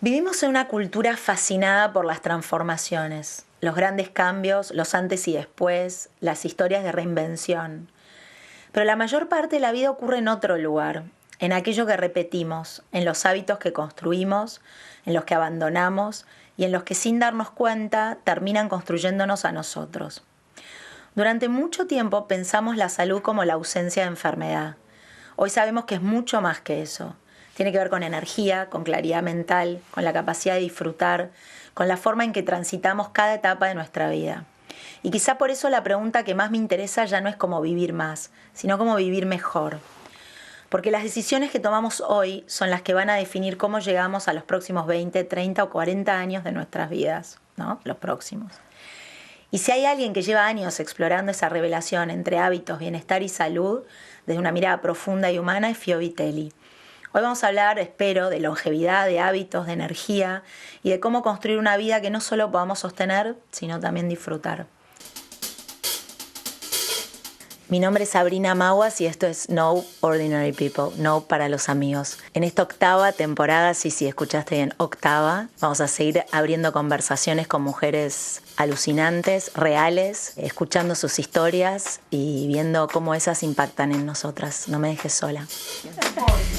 Vivimos en una cultura fascinada por las transformaciones, los grandes cambios, los antes y después, las historias de reinvención. Pero la mayor parte de la vida ocurre en otro lugar, en aquello que repetimos, en los hábitos que construimos, en los que abandonamos y en los que sin darnos cuenta terminan construyéndonos a nosotros. Durante mucho tiempo pensamos la salud como la ausencia de enfermedad. Hoy sabemos que es mucho más que eso. Tiene que ver con energía, con claridad mental, con la capacidad de disfrutar, con la forma en que transitamos cada etapa de nuestra vida. Y quizá por eso la pregunta que más me interesa ya no es cómo vivir más, sino cómo vivir mejor. Porque las decisiones que tomamos hoy son las que van a definir cómo llegamos a los próximos 20, 30 o 40 años de nuestras vidas, ¿no? Los próximos. Y si hay alguien que lleva años explorando esa revelación entre hábitos, bienestar y salud, desde una mirada profunda y humana, es Fio Vitelli. Hoy vamos a hablar, espero, de longevidad, de hábitos, de energía y de cómo construir una vida que no solo podamos sostener, sino también disfrutar. Mi nombre es Sabrina Maguas y esto es No Ordinary People, No para los amigos. En esta octava temporada, sí, escuchaste bien, octava, vamos a seguir abriendo conversaciones con mujeres alucinantes, reales, escuchando sus historias y viendo cómo esas impactan en nosotras. No me dejes sola.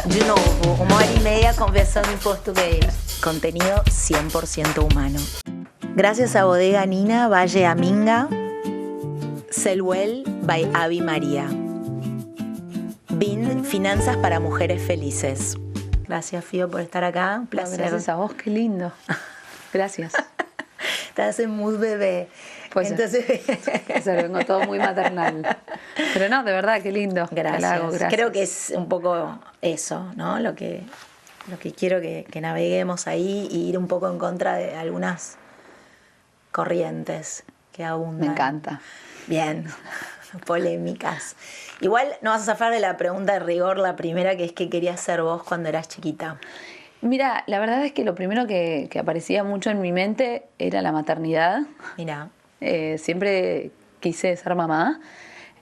De novo, 1 hora y media conversando en portugués. Contenido 100% humano. Gracias a Bodega Nina, Valle Aminga, Selwell by Avi María. BIN, Finanzas para Mujeres Felices. Gracias, Fio, por estar acá. Un placer. Gracias a vos, qué lindo. Gracias. Estás en mood bebé. Pues entonces vengo todo muy maternal. Pero no, de verdad, qué lindo. Gracias. Gracias. Creo que es un poco eso, ¿no? Lo que quiero que naveguemos ahí y ir un poco en contra de algunas corrientes que abundan. Me encanta. Bien, polémicas. Igual no vas a zafar de la pregunta de rigor, la primera, que es ¿qué querías ser vos cuando eras chiquita? Mira, la verdad es que lo primero que aparecía mucho en mi mente era la maternidad. Mira. Siempre quise ser mamá.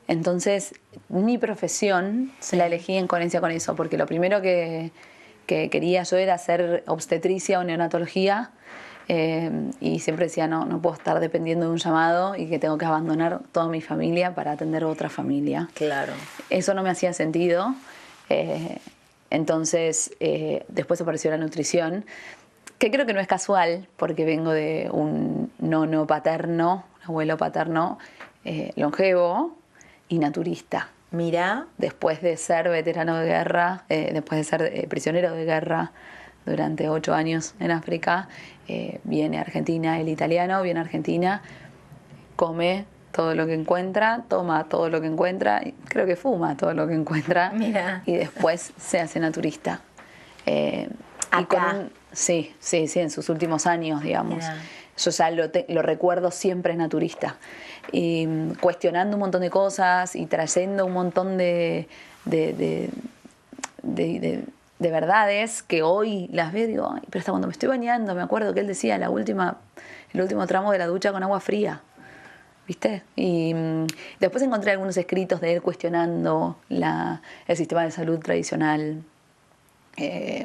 Entonces, mi profesión la elegí en coherencia con eso, porque lo primero que quería yo era ser obstetricia o neonatología. Y siempre decía, no puedo estar dependiendo de un llamado y que tengo que abandonar toda mi familia para atender a otra familia. Claro. Eso no me hacía sentido. Entonces, después apareció la nutrición, que creo que no es casual, porque vengo de un nono paterno, un abuelo paterno longevo y naturista. Mira. Después de ser veterano de guerra, después de ser prisionero de guerra durante 8 años en África, viene a Argentina, el italiano viene a Argentina, come todo lo que encuentra, toma todo lo que encuentra, y creo que fuma todo lo que encuentra. Mira. Y después se hace naturista. Acá. Sí, en sus últimos años, digamos. Mira. Yo ya lo recuerdo siempre naturista. Y cuestionando un montón de cosas y trayendo un montón de verdades que hoy las veo y digo, ay, pero hasta cuando me estoy bañando me acuerdo que él decía el último tramo de la ducha con agua fría, ¿viste? Y después encontré algunos escritos de él cuestionando el sistema de salud tradicional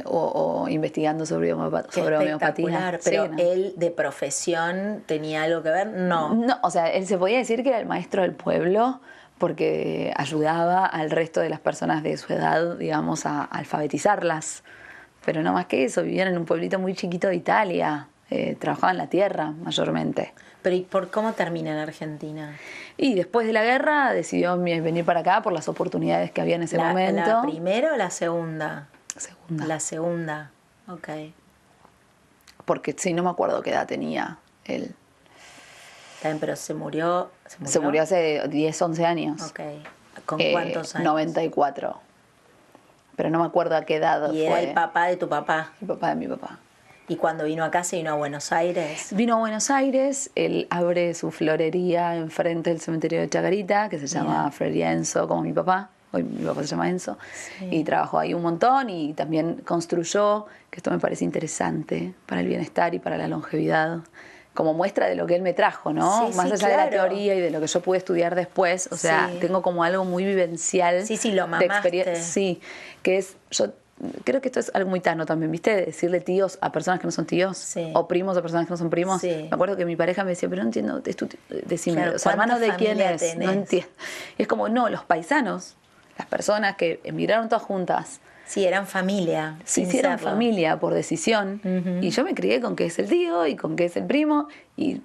o investigando sobre homeopatía. Pero sí, ¿no? Él de profesión tenía algo que ver, no, o sea, él se podía decir que era el maestro del pueblo, porque ayudaba al resto de las personas de su edad, digamos, a alfabetizarlas. Pero no más que eso, vivían en un pueblito muy chiquito de Italia, trabajaban la tierra mayormente. Pero ¿y por cómo termina en Argentina? Y después de la guerra decidió venir para acá por las oportunidades que había en ese momento. ¿La primera o la segunda? Segunda. La segunda, ok. Porque sí, no me acuerdo qué edad tenía él. También, pero se murió hace 10, 11 años. Ok. ¿Con cuántos años? 94. Pero no me acuerdo a qué edad fue. ¿Y era el papá de tu papá? El papá de mi papá. ¿Y cuando vino acá se vino a Buenos Aires? Vino a Buenos Aires, él abre su florería enfrente del cementerio de Chacarita, que se llama Florería Enzo, como mi papá. Hoy mi papá se llama Enzo. Sí. Y trabajó ahí un montón y también construyó, que esto me parece interesante, para el bienestar y para la longevidad, como muestra de lo que él me trajo, ¿no? Sí, más allá de la teoría y de lo que yo pude estudiar después, o sea, tengo como algo muy vivencial. Sí, lo mamaste. Sí, que es, yo creo que esto es algo muy tano también, ¿viste? Decirle tíos a personas que no son tíos, Sí. o primos a personas que no son primos. Sí. Me acuerdo que mi pareja me decía, pero no entiendo, decime, Claro, o sea, hermano de quién ¿cuánta es, familia no tenés? entiendo. Y es como, no, los paisanos, las personas que emigraron todas juntas, Sí, eran familia. se sin hicieron serlo. familia por decisión, Ujú. y yo me crié con que es el tío y con que es el primo,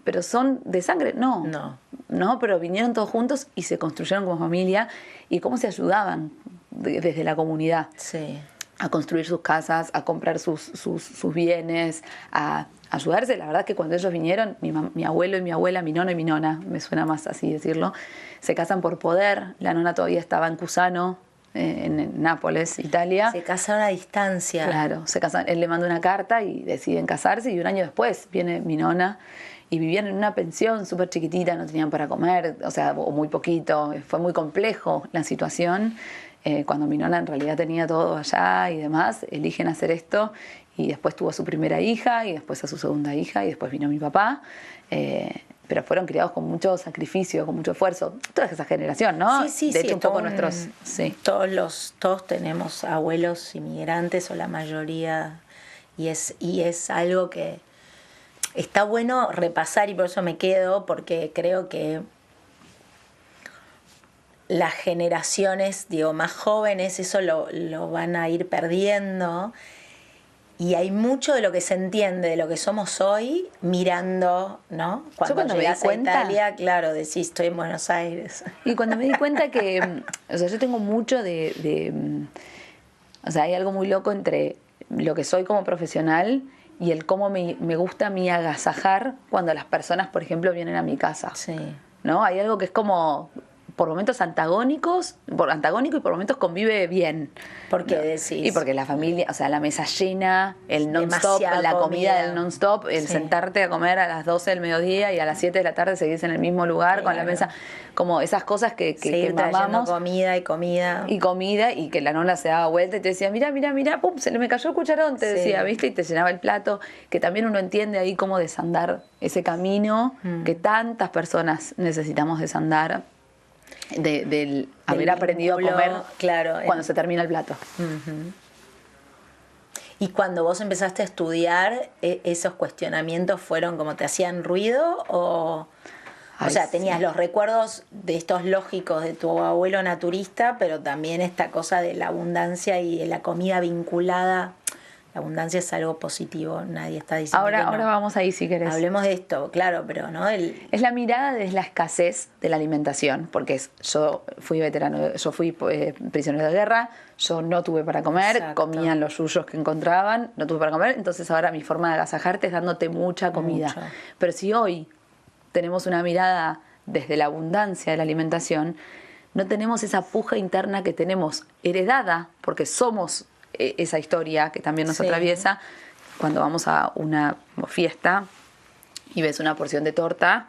pero son de sangre, no. No. No, pero vinieron todos juntos y se construyeron como familia, y cómo se ayudaban desde la comunidad Sí. a construir sus casas, a comprar sus bienes, a ayudarse. La verdad que cuando ellos vinieron, mi abuelo y mi abuela, mi nono y mi nona, me suena más así decirlo, se casan por poder. La nona todavía estaba en Cusano, en Nápoles, Italia. Se casaron a distancia. Claro, se casan, él le manda una carta y deciden casarse, y un año después viene mi nona, y vivían en una pensión súper chiquitita, no tenían para comer, o sea, o muy poquito. Fue muy complejo la situación. Cuando mi nona en realidad tenía todo allá y demás, eligen hacer esto, y después tuvo a su primera hija y después a su segunda hija y después vino mi papá. Pero fueron criados con mucho sacrificio, con mucho esfuerzo. Toda esa generación, ¿no? Sí, sí, de sí. hecho, un poco nuestros... Sí. Todos tenemos abuelos inmigrantes, o la mayoría, y es algo que está bueno repasar, y por eso me quedo, porque creo que las generaciones, digo, más jóvenes, eso lo van a ir perdiendo. Y hay mucho de lo que se entiende de lo que somos hoy mirando, ¿no? Cuando me di llegas cuenta- a Italia, claro, decís, estoy en Buenos Aires. Y cuando me di cuenta que, o sea, yo tengo mucho o sea, hay algo muy loco entre lo que soy como profesional y el cómo me gusta a mí agasajar cuando las personas, por ejemplo, vienen a mi casa. Sí. ¿No? Hay algo que es como por momentos antagónico y por momentos convive bien. ¿Por qué ¿No? decís? Y porque la familia, o sea, la mesa llena, el non-stop, Demasiada la comida comida. del non-stop, el Sí. sentarte a comer a las 12 del mediodía y a las 7 de la tarde seguís en el mismo lugar con la Claro. mesa, como esas cosas que Seguir trayendo mamamos. comida y comida. Y comida, y que la nona se daba vuelta y te decía, mira, pum, se le me cayó el cucharón, te Sí. decía, ¿viste? Y te llenaba el plato, que también uno entiende ahí cómo desandar ese camino que tantas personas necesitamos desandar, del haber aprendido a vínculo, comer claro, cuando se termina el plato. Y cuando vos empezaste a estudiar, ¿esos cuestionamientos fueron como te hacían ruido? O Ay, sea, sí. tenías los recuerdos de estos lógicos de tu abuelo naturista, pero también esta cosa de la abundancia y de la comida vinculada. La abundancia es algo positivo, nadie está diciendo que no. Ahora vamos ahí si querés. Hablemos de esto, claro, pero ¿no? Es la mirada desde la escasez de la alimentación, porque yo fui veterano, yo fui prisionero de guerra, yo no tuve para comer, Exacto. comían los yuyos que encontraban, no tuve para comer, entonces ahora mi forma de agasajarte es dándote mucha comida. Mucho. Pero si hoy tenemos una mirada desde la abundancia de la alimentación, no tenemos esa puja interna que tenemos heredada, porque somos esa historia que también nos Sí. atraviesa cuando vamos a una fiesta y ves una porción de torta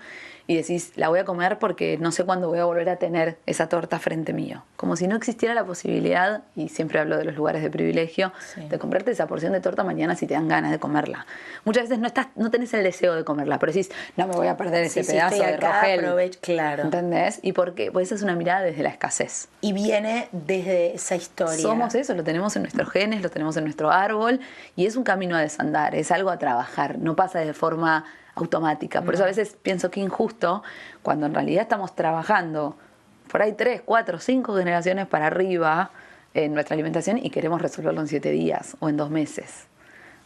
y decís, la voy a comer porque no sé cuándo voy a volver a tener esa torta frente mío. Como si no existiera la posibilidad, y siempre hablo de los lugares de privilegio, Sí. de comprarte esa porción de torta mañana si te dan ganas de comerla. Muchas veces no tenés el deseo de comerla, pero decís, no me voy a perder ese Sí, pedazo estoy de acá, rogel. claro. ¿Entendés? ¿Y por qué? Pues esa es una mirada desde la escasez. Y viene desde esa historia. Somos eso, lo tenemos en nuestros genes, lo tenemos en nuestro árbol, y es un camino a desandar, es algo a trabajar, no pasa de forma automática. Por eso a veces pienso que injusto cuando en realidad estamos trabajando por ahí 3, 4, 5 generaciones para arriba en nuestra alimentación y queremos resolverlo en 7 días o en 2 meses.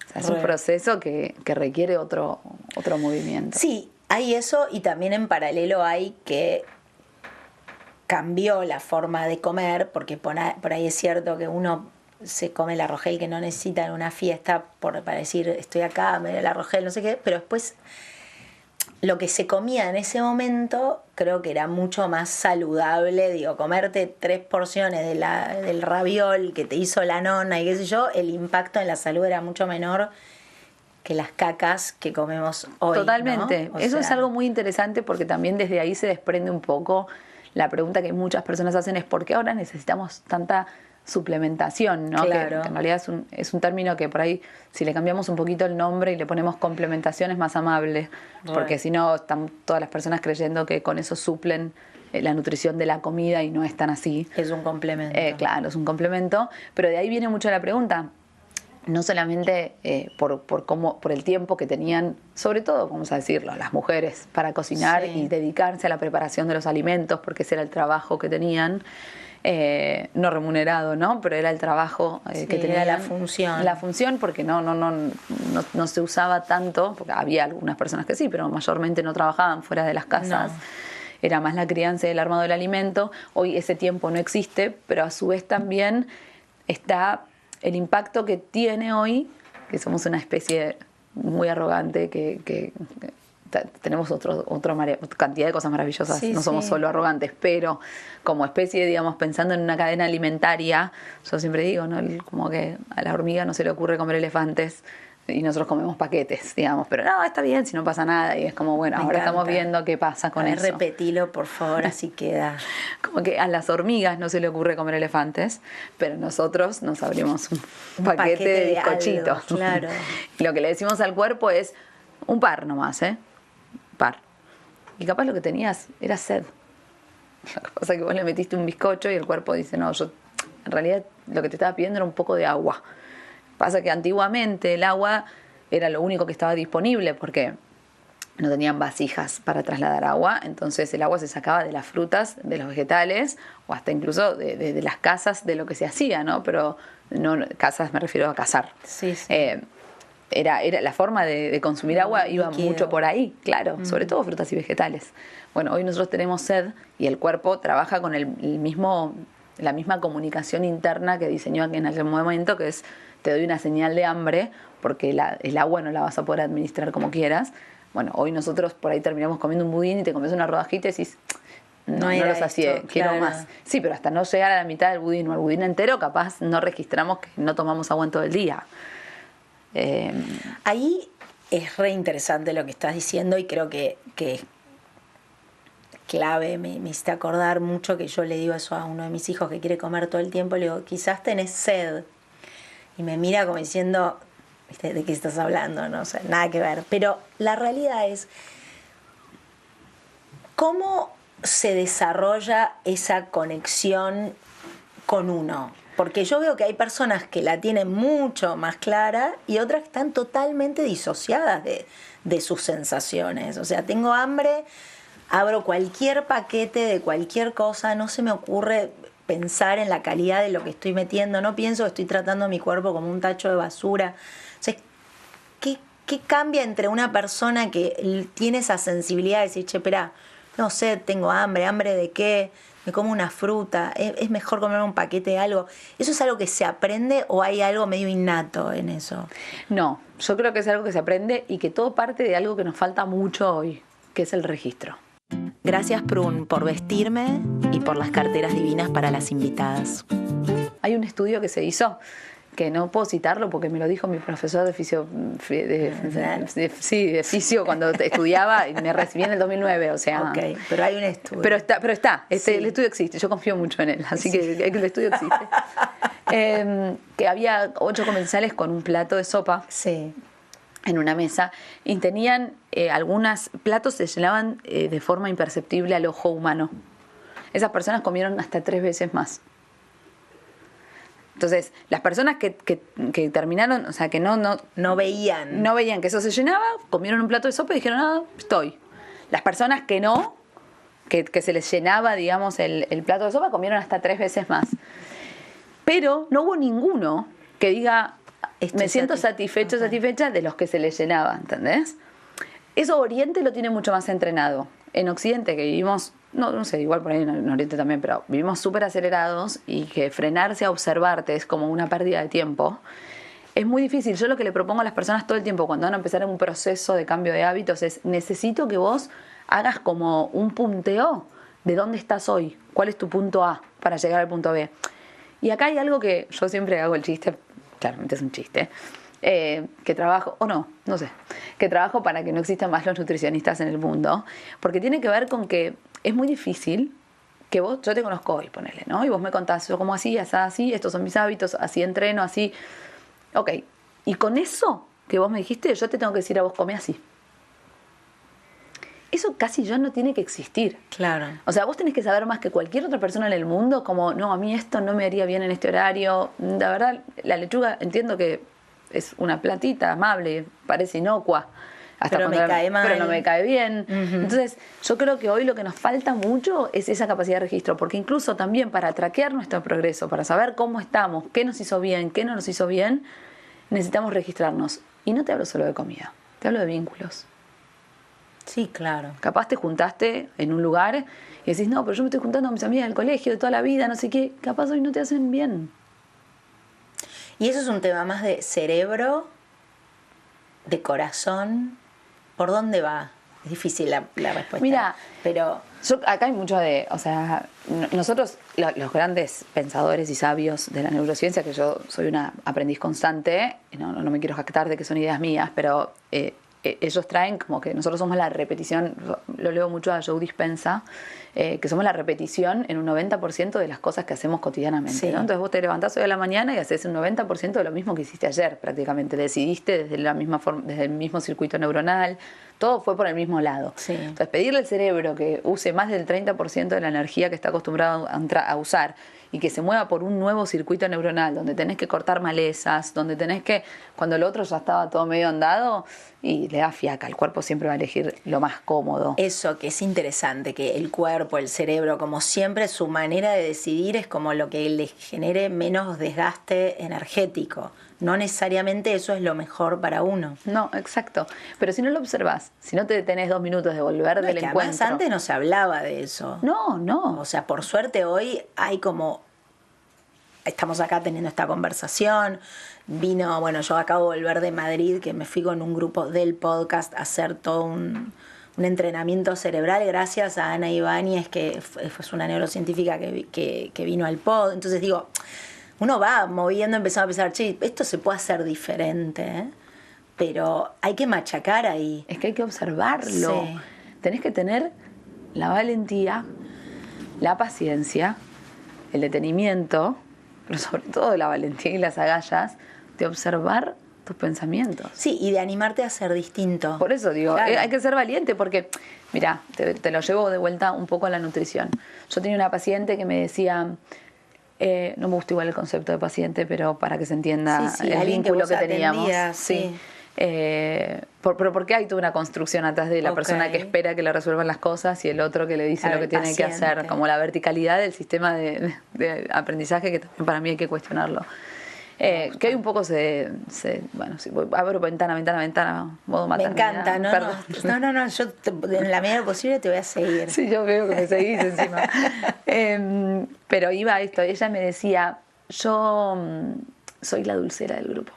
O sea, es un Re. proceso que requiere otro movimiento. Sí, hay eso, y también en paralelo hay que cambió la forma de comer, porque por ahí es cierto que uno se come el arrogel que no necesita en una fiesta para decir estoy acá, me doy el arrogel, no sé qué, pero después lo que se comía en ese momento creo que era mucho más saludable, digo, comerte 3 porciones del raviol que te hizo la nona y qué sé yo, el impacto en la salud era mucho menor que las cacas que comemos hoy. Totalmente. ¿no? Eso es algo muy interesante, porque también desde ahí se desprende un poco la pregunta que muchas personas hacen, es ¿por qué ahora necesitamos tanta suplementación? ¿No? Claro. Que en realidad es un término que por ahí, si le cambiamos un poquito el nombre y le ponemos complementación, es más amable, porque si no están todas las personas creyendo que con eso suplen la nutrición de la comida y no es tan así. Es un complemento. Claro, es un complemento, pero de ahí viene mucho la pregunta. No solamente por el tiempo que tenían, sobre todo, vamos a decirlo, las mujeres para cocinar y dedicarse a la preparación de los alimentos, porque ese era el trabajo que tenían, no remunerado, ¿no? Pero era el trabajo que tenían. Era la función. La función, porque no se usaba tanto, porque había algunas personas que sí, pero mayormente no trabajaban fuera de las casas. No. Era más la crianza y el armado del alimento. Hoy ese tiempo no existe, pero a su vez también está el impacto que tiene hoy, que somos una especie muy arrogante, que tenemos otra cantidad de cosas maravillosas, no somos solo arrogantes, pero como especie, digamos, pensando en una cadena alimentaria, yo siempre digo, ¿no? Como que a la hormiga no se le ocurre comer elefantes y nosotros comemos paquetes, digamos, pero no, está bien, si no pasa nada, y es como, bueno, ahora estamos viendo qué pasa con eso. Repetilo, por favor, así queda. Como que a las hormigas no se le ocurre comer elefantes, pero nosotros nos abrimos un paquete de bizcochitos. Algo, claro. Y lo que le decimos al cuerpo es un par nomás, par. Y capaz lo que tenías era sed. Lo que pasa es que vos le metiste un bizcocho y el cuerpo dice, no, yo en realidad lo que te estaba pidiendo era un poco de agua. Pasa que antiguamente el agua era lo único que estaba disponible porque no tenían vasijas para trasladar agua, entonces el agua se sacaba de las frutas, de los vegetales o hasta incluso de las casas, de lo que se hacía, ¿no? Pero no casas, me refiero a cazar. Sí. Era la forma de consumir agua iba mucho por ahí, claro, sobre todo frutas y vegetales. Bueno, hoy nosotros tenemos sed y el cuerpo trabaja con la misma comunicación interna que diseñó en aquel momento, que es te doy una señal de hambre porque el agua no la vas a poder administrar como quieras. Bueno, hoy nosotros por ahí terminamos comiendo un budín y te comes una rodajita y decís, no lo sacié, quiero más. Sí, pero hasta no llegar a la mitad del budín o al budín entero, capaz no registramos que no tomamos agua en todo el día. Ahí es re interesante lo que estás diciendo y creo que es clave. Me hiciste acordar mucho que yo le digo eso a uno de mis hijos que quiere comer todo el tiempo, le digo, quizás tenés sed. Y me mira como diciendo, ¿viste? ¿De qué estás hablando? No, o sea, nada que ver. Pero la realidad es, ¿cómo se desarrolla esa conexión con uno? Porque yo veo que hay personas que la tienen mucho más clara y otras que están totalmente disociadas de sus sensaciones. O sea, tengo hambre, abro cualquier paquete de cualquier cosa, no se me ocurre pensar en la calidad de lo que estoy metiendo, no pienso que estoy tratando a mi cuerpo como un tacho de basura. O sea, ¿qué cambia entre una persona que tiene esa sensibilidad de decir, che, espera, no sé, tengo hambre de qué? Me como una fruta, es mejor comer un paquete de algo. ¿Eso es algo que se aprende o hay algo medio innato en eso? No, yo creo que es algo que se aprende y que todo parte de algo que nos falta mucho hoy, que es el registro. Gracias, Prun, por vestirme y por las carteras divinas para las invitadas. Hay un estudio que se hizo, que no puedo citarlo porque me lo dijo mi profesor de fisio, de fisio cuando estudiaba y me recibí en el 2009, o sea. Okay, pero hay un estudio. Pero está, el estudio existe, yo confío mucho en él, así que el estudio existe. Que había 8 comensales con un plato de sopa. Sí. En una mesa y tenían algunos platos se llenaban de forma imperceptible al ojo humano. Esas personas comieron hasta 3 veces más. Entonces, las personas que terminaron, o sea, que no veían que eso se llenaba, comieron un plato de sopa y dijeron, estoy. Las personas que no, que se les llenaba, digamos, el plato de sopa, comieron hasta 3 veces más. Pero no hubo ninguno que diga, me siento satisfecha de los que se les llenaba, ¿entendés? Eso Oriente lo tiene mucho más entrenado. En Occidente, que vivimos, no sé, igual por ahí en Oriente también, pero vivimos súper acelerados y que frenarse a observarte es como una pérdida de tiempo. Es muy difícil. Yo lo que le propongo a las personas todo el tiempo cuando van a empezar un proceso de cambio de hábitos es, necesito que vos hagas como un punteo de dónde estás hoy, cuál es tu punto A para llegar al punto B. Y acá hay algo que yo siempre hago el chiste, claramente es un chiste, que trabajo, o no sé, que trabajo para que no existan más los nutricionistas en el mundo, porque tiene que ver con que es muy difícil que vos, yo te conozco hoy, ponele, ¿no? Y vos me contás, yo como así, estos son mis hábitos, así entreno, así, ok, y con eso que vos me dijiste, yo te tengo que decir a vos, come así. eso casi ya no tiene que existir. Claro. O sea, vos tenés que saber más que cualquier otra persona en el mundo, como, no, a mí esto no me haría bien en este horario. La verdad, la lechuga entiendo que es una platita amable, parece inocua. Hasta pero me cae mal. Pero no me cae bien. Entonces, yo creo que hoy lo que nos falta mucho es esa capacidad de registro, porque incluso también para traquear nuestro progreso, para saber cómo estamos, qué nos hizo bien, qué no nos hizo bien, necesitamos registrarnos. Y no te hablo solo de comida, te hablo de vínculos. Sí, claro. Capaz te juntaste en un lugar y decís, no, pero yo me estoy juntando con mis amigas del colegio de toda la vida, no sé qué. Capaz hoy no te hacen bien. Y eso es un tema más de cerebro, de corazón. ¿Por dónde va? Es difícil la respuesta. Mira, pero acá hay mucho de, o sea, nosotros, los grandes pensadores y sabios de la neurociencia, que yo soy una aprendiz constante, no me quiero jactar de que son ideas mías, pero ellos traen como que nosotros somos la repetición, lo leo mucho a Joe Dispenza, que somos la repetición en un 90% de las cosas que hacemos cotidianamente, sí. ¿no? Entonces vos te levantás hoy a la mañana y haces un 90% de lo mismo que hiciste ayer, prácticamente. Decidiste desde la misma forma, desde el mismo circuito neuronal, todo fue por el mismo lado. Sí. Entonces pedirle al cerebro que use más del 30% de la energía que está acostumbrado a usar y que se mueva por un nuevo circuito neuronal donde tenés que cortar malezas, donde tenés que, cuando el otro ya estaba todo medio andado, y le da fiaca, el cuerpo siempre va a elegir lo más cómodo. Eso que es interesante, que el cuerpo, el cerebro, como siempre, su manera de decidir es como lo que le genere menos desgaste energético. No necesariamente eso es lo mejor para uno. No, exacto. Pero si no lo observás, si no te detenés 2 minutos de volver del encuentro. Además, antes no se hablaba de eso. No. O sea, por suerte hoy hay como... Estamos acá teniendo esta conversación. Yo acabo de volver de Madrid, que me fui con un grupo del podcast a hacer todo un entrenamiento cerebral gracias a Ana Ibáñez, que fue una neurocientífica que vino al pod. Entonces digo, uno va moviendo, empezando a pensar, che, esto se puede hacer diferente, ¿eh? Pero hay que machacar ahí. Es que hay que observarlo. Sí. Tenés que tener la valentía, la paciencia, el detenimiento, pero sobre todo la valentía y las agallas de observar tus pensamientos. Sí, y de animarte a ser distinto. Por eso digo, claro. Hay que ser valiente porque, mira, te lo llevo de vuelta un poco a la nutrición. Yo tenía una paciente que me decía, no me gusta igual el concepto de paciente, pero para que se entienda el vínculo que teníamos. Atendías, sí. Pero porque hay toda una construcción atrás de la persona que espera que le resuelvan las cosas y el otro que le dice lo que tiene que hacer, como la verticalidad del sistema de aprendizaje, que también para mí hay que cuestionarlo. Que hoy un poco abro ventana, modo maternidad. Me encanta, no, yo en la medida posible te voy a seguir. Sí, yo veo que me seguís encima. Pero iba a esto, ella me decía, yo soy la dulcera del grupo.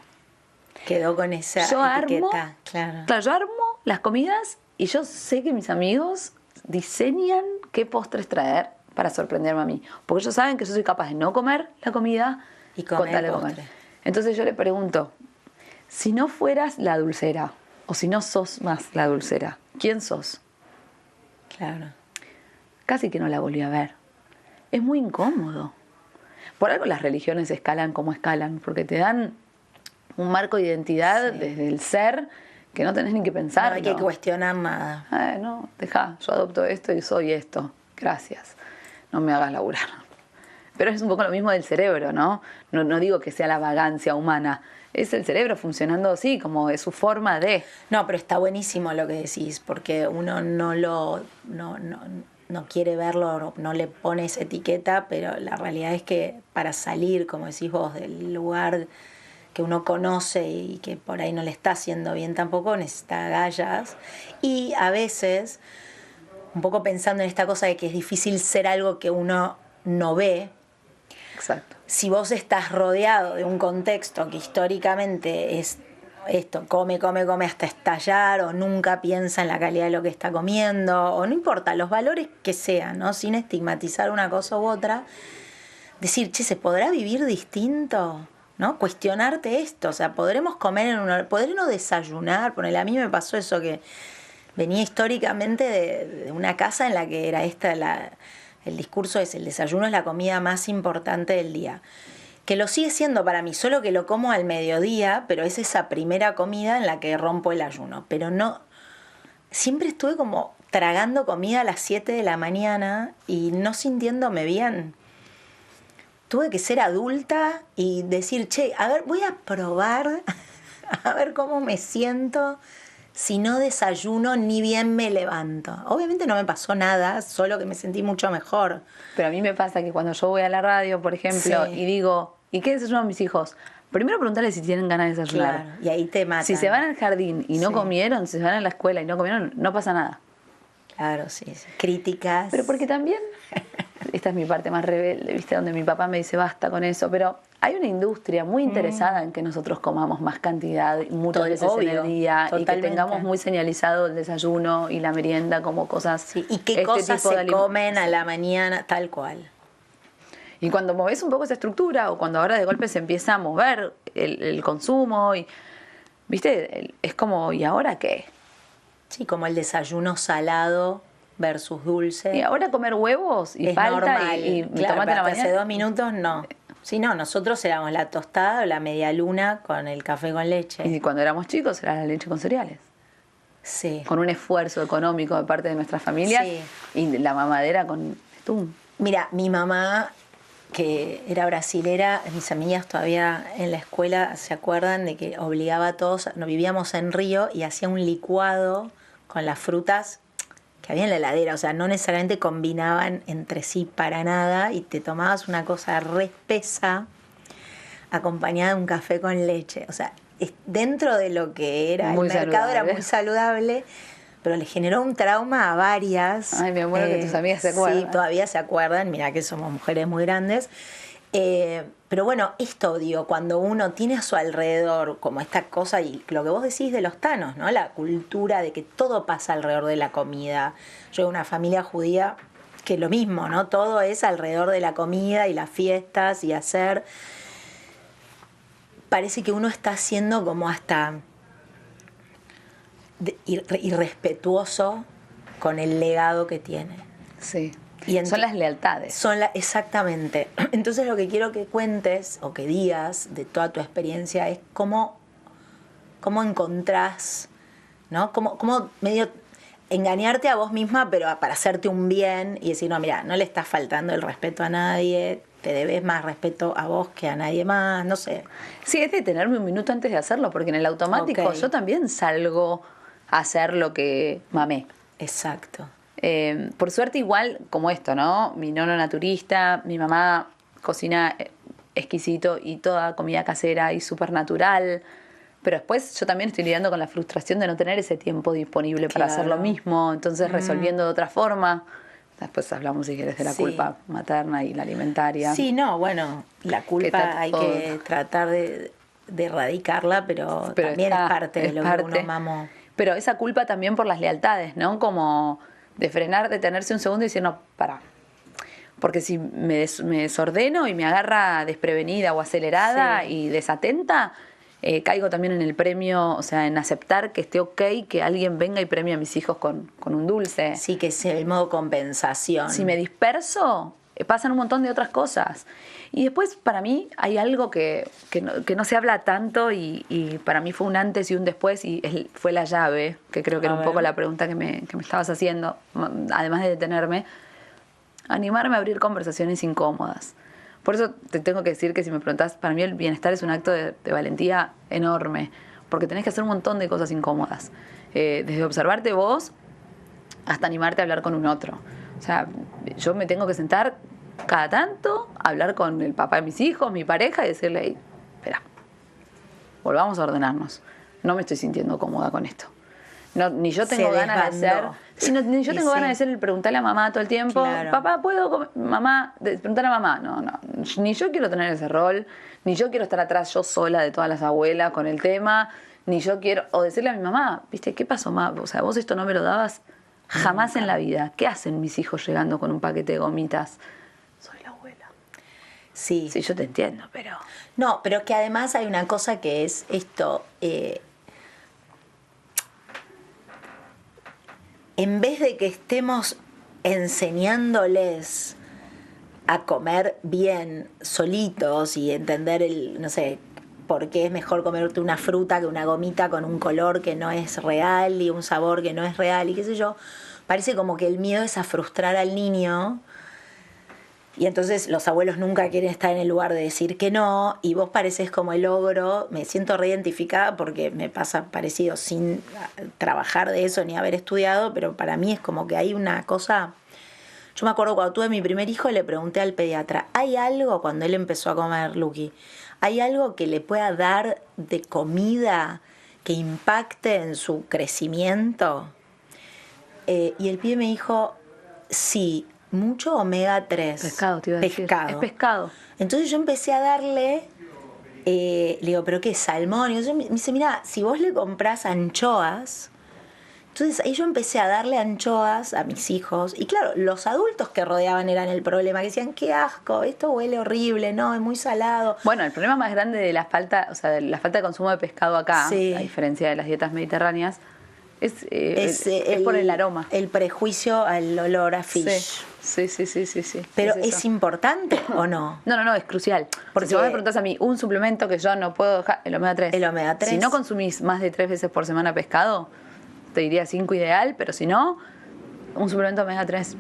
Quedó con esa etiqueta, claro. Yo armo las comidas y yo sé que mis amigos diseñan qué postres traer para sorprenderme a mí. Porque ellos saben que yo soy capaz de no comer la comida y comer el postre. Entonces yo le pregunto, si no fueras la dulcera o si no sos más la dulcera, ¿quién sos? Claro. Casi que no la volví a ver. Es muy incómodo. Por algo las religiones escalan como escalan, porque te dan un marco de identidad desde el ser que no tenés ni que pensar. No hay que cuestionar nada. No, dejá, yo adopto esto y soy esto. Gracias. No me hagas laburar. Pero es un poco lo mismo del cerebro, ¿no? No digo que sea la vagancia humana. Es el cerebro funcionando así, como de su forma de... No, pero está buenísimo lo que decís, porque uno no quiere verlo, no le pone esa etiqueta, pero la realidad es que para salir, como decís vos, del lugar que uno conoce y que por ahí no le está haciendo bien tampoco, necesita agallas. Y a veces, un poco pensando en esta cosa de que es difícil ser algo que uno no ve. Exacto. Si vos estás rodeado de un contexto que históricamente es esto, come hasta estallar, o nunca piensa en la calidad de lo que está comiendo, o no importa, los valores que sean, ¿no? Sin estigmatizar una cosa u otra, decir, che, ¿se podrá vivir distinto? ¿No? Cuestionarte esto, o sea, podremos comer podré no desayunar, ponele, a mí me pasó eso que venía históricamente de una casa en la que era el discurso es el desayuno es la comida más importante del día, que lo sigue siendo para mí, solo que lo como al mediodía, pero es esa primera comida en la que rompo el ayuno, pero no, siempre estuve como tragando comida a las 7 de la mañana y no sintiéndome bien. Tuve que ser adulta y decir, che, a ver, voy a probar a ver cómo me siento si no desayuno ni bien me levanto. Obviamente no me pasó nada, solo que me sentí mucho mejor. Pero a mí me pasa que cuando yo voy a la radio, por ejemplo, Sí. y digo, ¿y qué desayunan mis hijos? Primero preguntarles si tienen ganas de desayunar. Claro, y ahí te matan. Si se van al jardín y no Sí. comieron, si se van a la escuela y no comieron, no pasa nada. Claro, sí. Críticas. Pero porque también, esta es mi parte más rebelde, ¿viste? Donde mi papá me dice basta con eso, pero hay una industria muy interesada en que nosotros comamos más cantidad, muchas veces en el día, totalmente. y que tengamos muy señalizado el desayuno y la merienda como cosas. Sí, y qué cosas tipo se comen a la mañana, tal cual. Y cuando moves un poco esa estructura, o cuando ahora de golpe se empieza a mover el consumo, y ¿viste? Es como, ¿y ahora qué? Sí, como el desayuno salado versus dulce. Y ahora comer huevos y es palta normal. y Claro, tomate a la hasta mañana. hace 2 minutos no. Sí, no, nosotros éramos la tostada o la media luna con el café con leche. Y cuando éramos chicos era la leche con cereales. Sí. Con un esfuerzo económico de parte de nuestras familias. Sí. Y la mamadera con betún. Mira, mi mamá, que era brasilera, mis amigas todavía en la escuela se acuerdan de que obligaba a todos, no vivíamos en Río y hacía un licuado con las frutas que había en la heladera, o sea, no necesariamente combinaban entre sí para nada y te tomabas una cosa re espesa acompañada de un café con leche, o sea, dentro de lo que era Muy el mercado saludable. era muy saludable, pero le generó un trauma a varias. Ay, me muero que tus amigas se acuerdan. Sí, todavía se acuerdan, mira que somos mujeres muy grandes. Pero bueno, esto digo, cuando uno tiene a su alrededor como esta cosa y lo que vos decís de los tanos, ¿no? La cultura de que todo pasa alrededor de la comida. Yo de una familia judía que lo mismo, ¿no? Todo es alrededor de la comida y las fiestas y hacer. Parece que uno está haciendo como hasta irrespetuoso con el legado que tiene. Sí. Y son las lealtades. Exactamente. Entonces lo que quiero que cuentes o que digas de toda tu experiencia es cómo encontrás, ¿no? Cómo medio engañarte a vos misma, pero para hacerte un bien y decir, no, mira, no le estás faltando el respeto a nadie, te debes más respeto a vos que a nadie más, no sé. Sí, es detenerme un minuto antes de hacerlo, porque en el automático Ok. yo también salgo a hacer lo que mamé. Exacto. Por suerte igual como esto, ¿no? Mi nono naturista, mi mamá cocina exquisito y toda comida casera y súper natural. Pero después yo también estoy lidiando con la frustración de no tener ese tiempo disponible para hacer lo mismo. Entonces resolviendo de otra forma. Después hablamos, si quieres, de la Sí. culpa materna y la alimentaria. Sí, no, bueno, la culpa hay que tratar de erradicarla, pero también es parte de lo que uno mamó. Pero esa culpa también por las lealtades, ¿no? Como de frenar, detenerse un segundo y decir, no, pará. Porque si me desordeno y me agarra desprevenida o acelerada Sí. y desatenta, caigo también en el premio, o sea, en aceptar que esté ok que alguien venga y premie a mis hijos con un dulce. Sí, que es el modo compensación. Si me disperso, pasan un montón de otras cosas. Y después, para mí, hay algo que no se habla tanto y para mí fue un antes y un después y fue la llave, que creo que era un poco la pregunta que me estabas haciendo, además de detenerme. Animarme a abrir conversaciones incómodas. Por eso te tengo que decir que si me preguntás, para mí el bienestar es un acto de valentía enorme, porque tenés que hacer un montón de cosas incómodas. Desde observarte vos hasta animarte a hablar con un otro. O sea, yo me tengo que sentar cada tanto, hablar con el papá de mis hijos, mi pareja, y decirle, hey, espera, volvamos a ordenarnos. No me estoy sintiendo cómoda con esto. No, ni yo tengo ganas de hacer. Ni yo tengo ganas de hacer el preguntarle a mamá todo el tiempo. Claro. Papá, ¿puedo comer? Mamá, preguntar a mamá. No. Ni yo quiero tener ese rol, ni yo quiero estar atrás yo sola de todas las abuelas con el tema, ni yo quiero. O decirle a mi mamá, ¿viste? ¿Qué pasó, mamá? O sea, vos esto no me lo dabas jamás en la vida. ¿Qué hacen mis hijos llegando con un paquete de gomitas? Soy la abuela. Sí. Sí, yo te entiendo, pero. No, pero que además hay una cosa que es esto. En vez de que estemos enseñándoles a comer bien solitos y entender no sé, porque es mejor comerte una fruta que una gomita con un color que no es real y un sabor que no es real y qué sé yo. Parece como que el miedo es a frustrar al niño. Y entonces los abuelos nunca quieren estar en el lugar de decir que no, y vos pareces como el ogro. Me siento reidentificada porque me pasa parecido sin trabajar de eso ni haber estudiado, pero para mí es como que hay una cosa. Yo me acuerdo cuando tuve mi primer hijo, le pregunté al pediatra, ¿hay algo, cuando él empezó a comer Luqui, hay algo que le pueda dar de comida que impacte en su crecimiento? Y el pibe me dijo, sí, mucho omega 3. Pescado, te iba a decir. Pescado. Es pescado. Entonces yo empecé a darle, le digo, ¿pero qué? ¿Salmón? Y me dice, mira, si vos le comprás anchoas. Entonces ahí yo empecé a darle anchoas a mis hijos. Y claro, los adultos que rodeaban eran el problema, que decían, qué asco, esto huele horrible, no, es muy salado. Bueno, el problema más grande de la falta, o sea, de la falta de consumo de pescado acá, Sí. a diferencia de las dietas mediterráneas, es por el aroma. El prejuicio al olor a fish. Sí. Pero eso. ¿es importante o no? No, es crucial. Porque si vos me preguntás a mí, un suplemento que yo no puedo dejar, el omega 3. El omega 3. Si no consumís más de 3 veces por semana pescado, te diría 5 ideal, pero si no, un suplemento omega 3.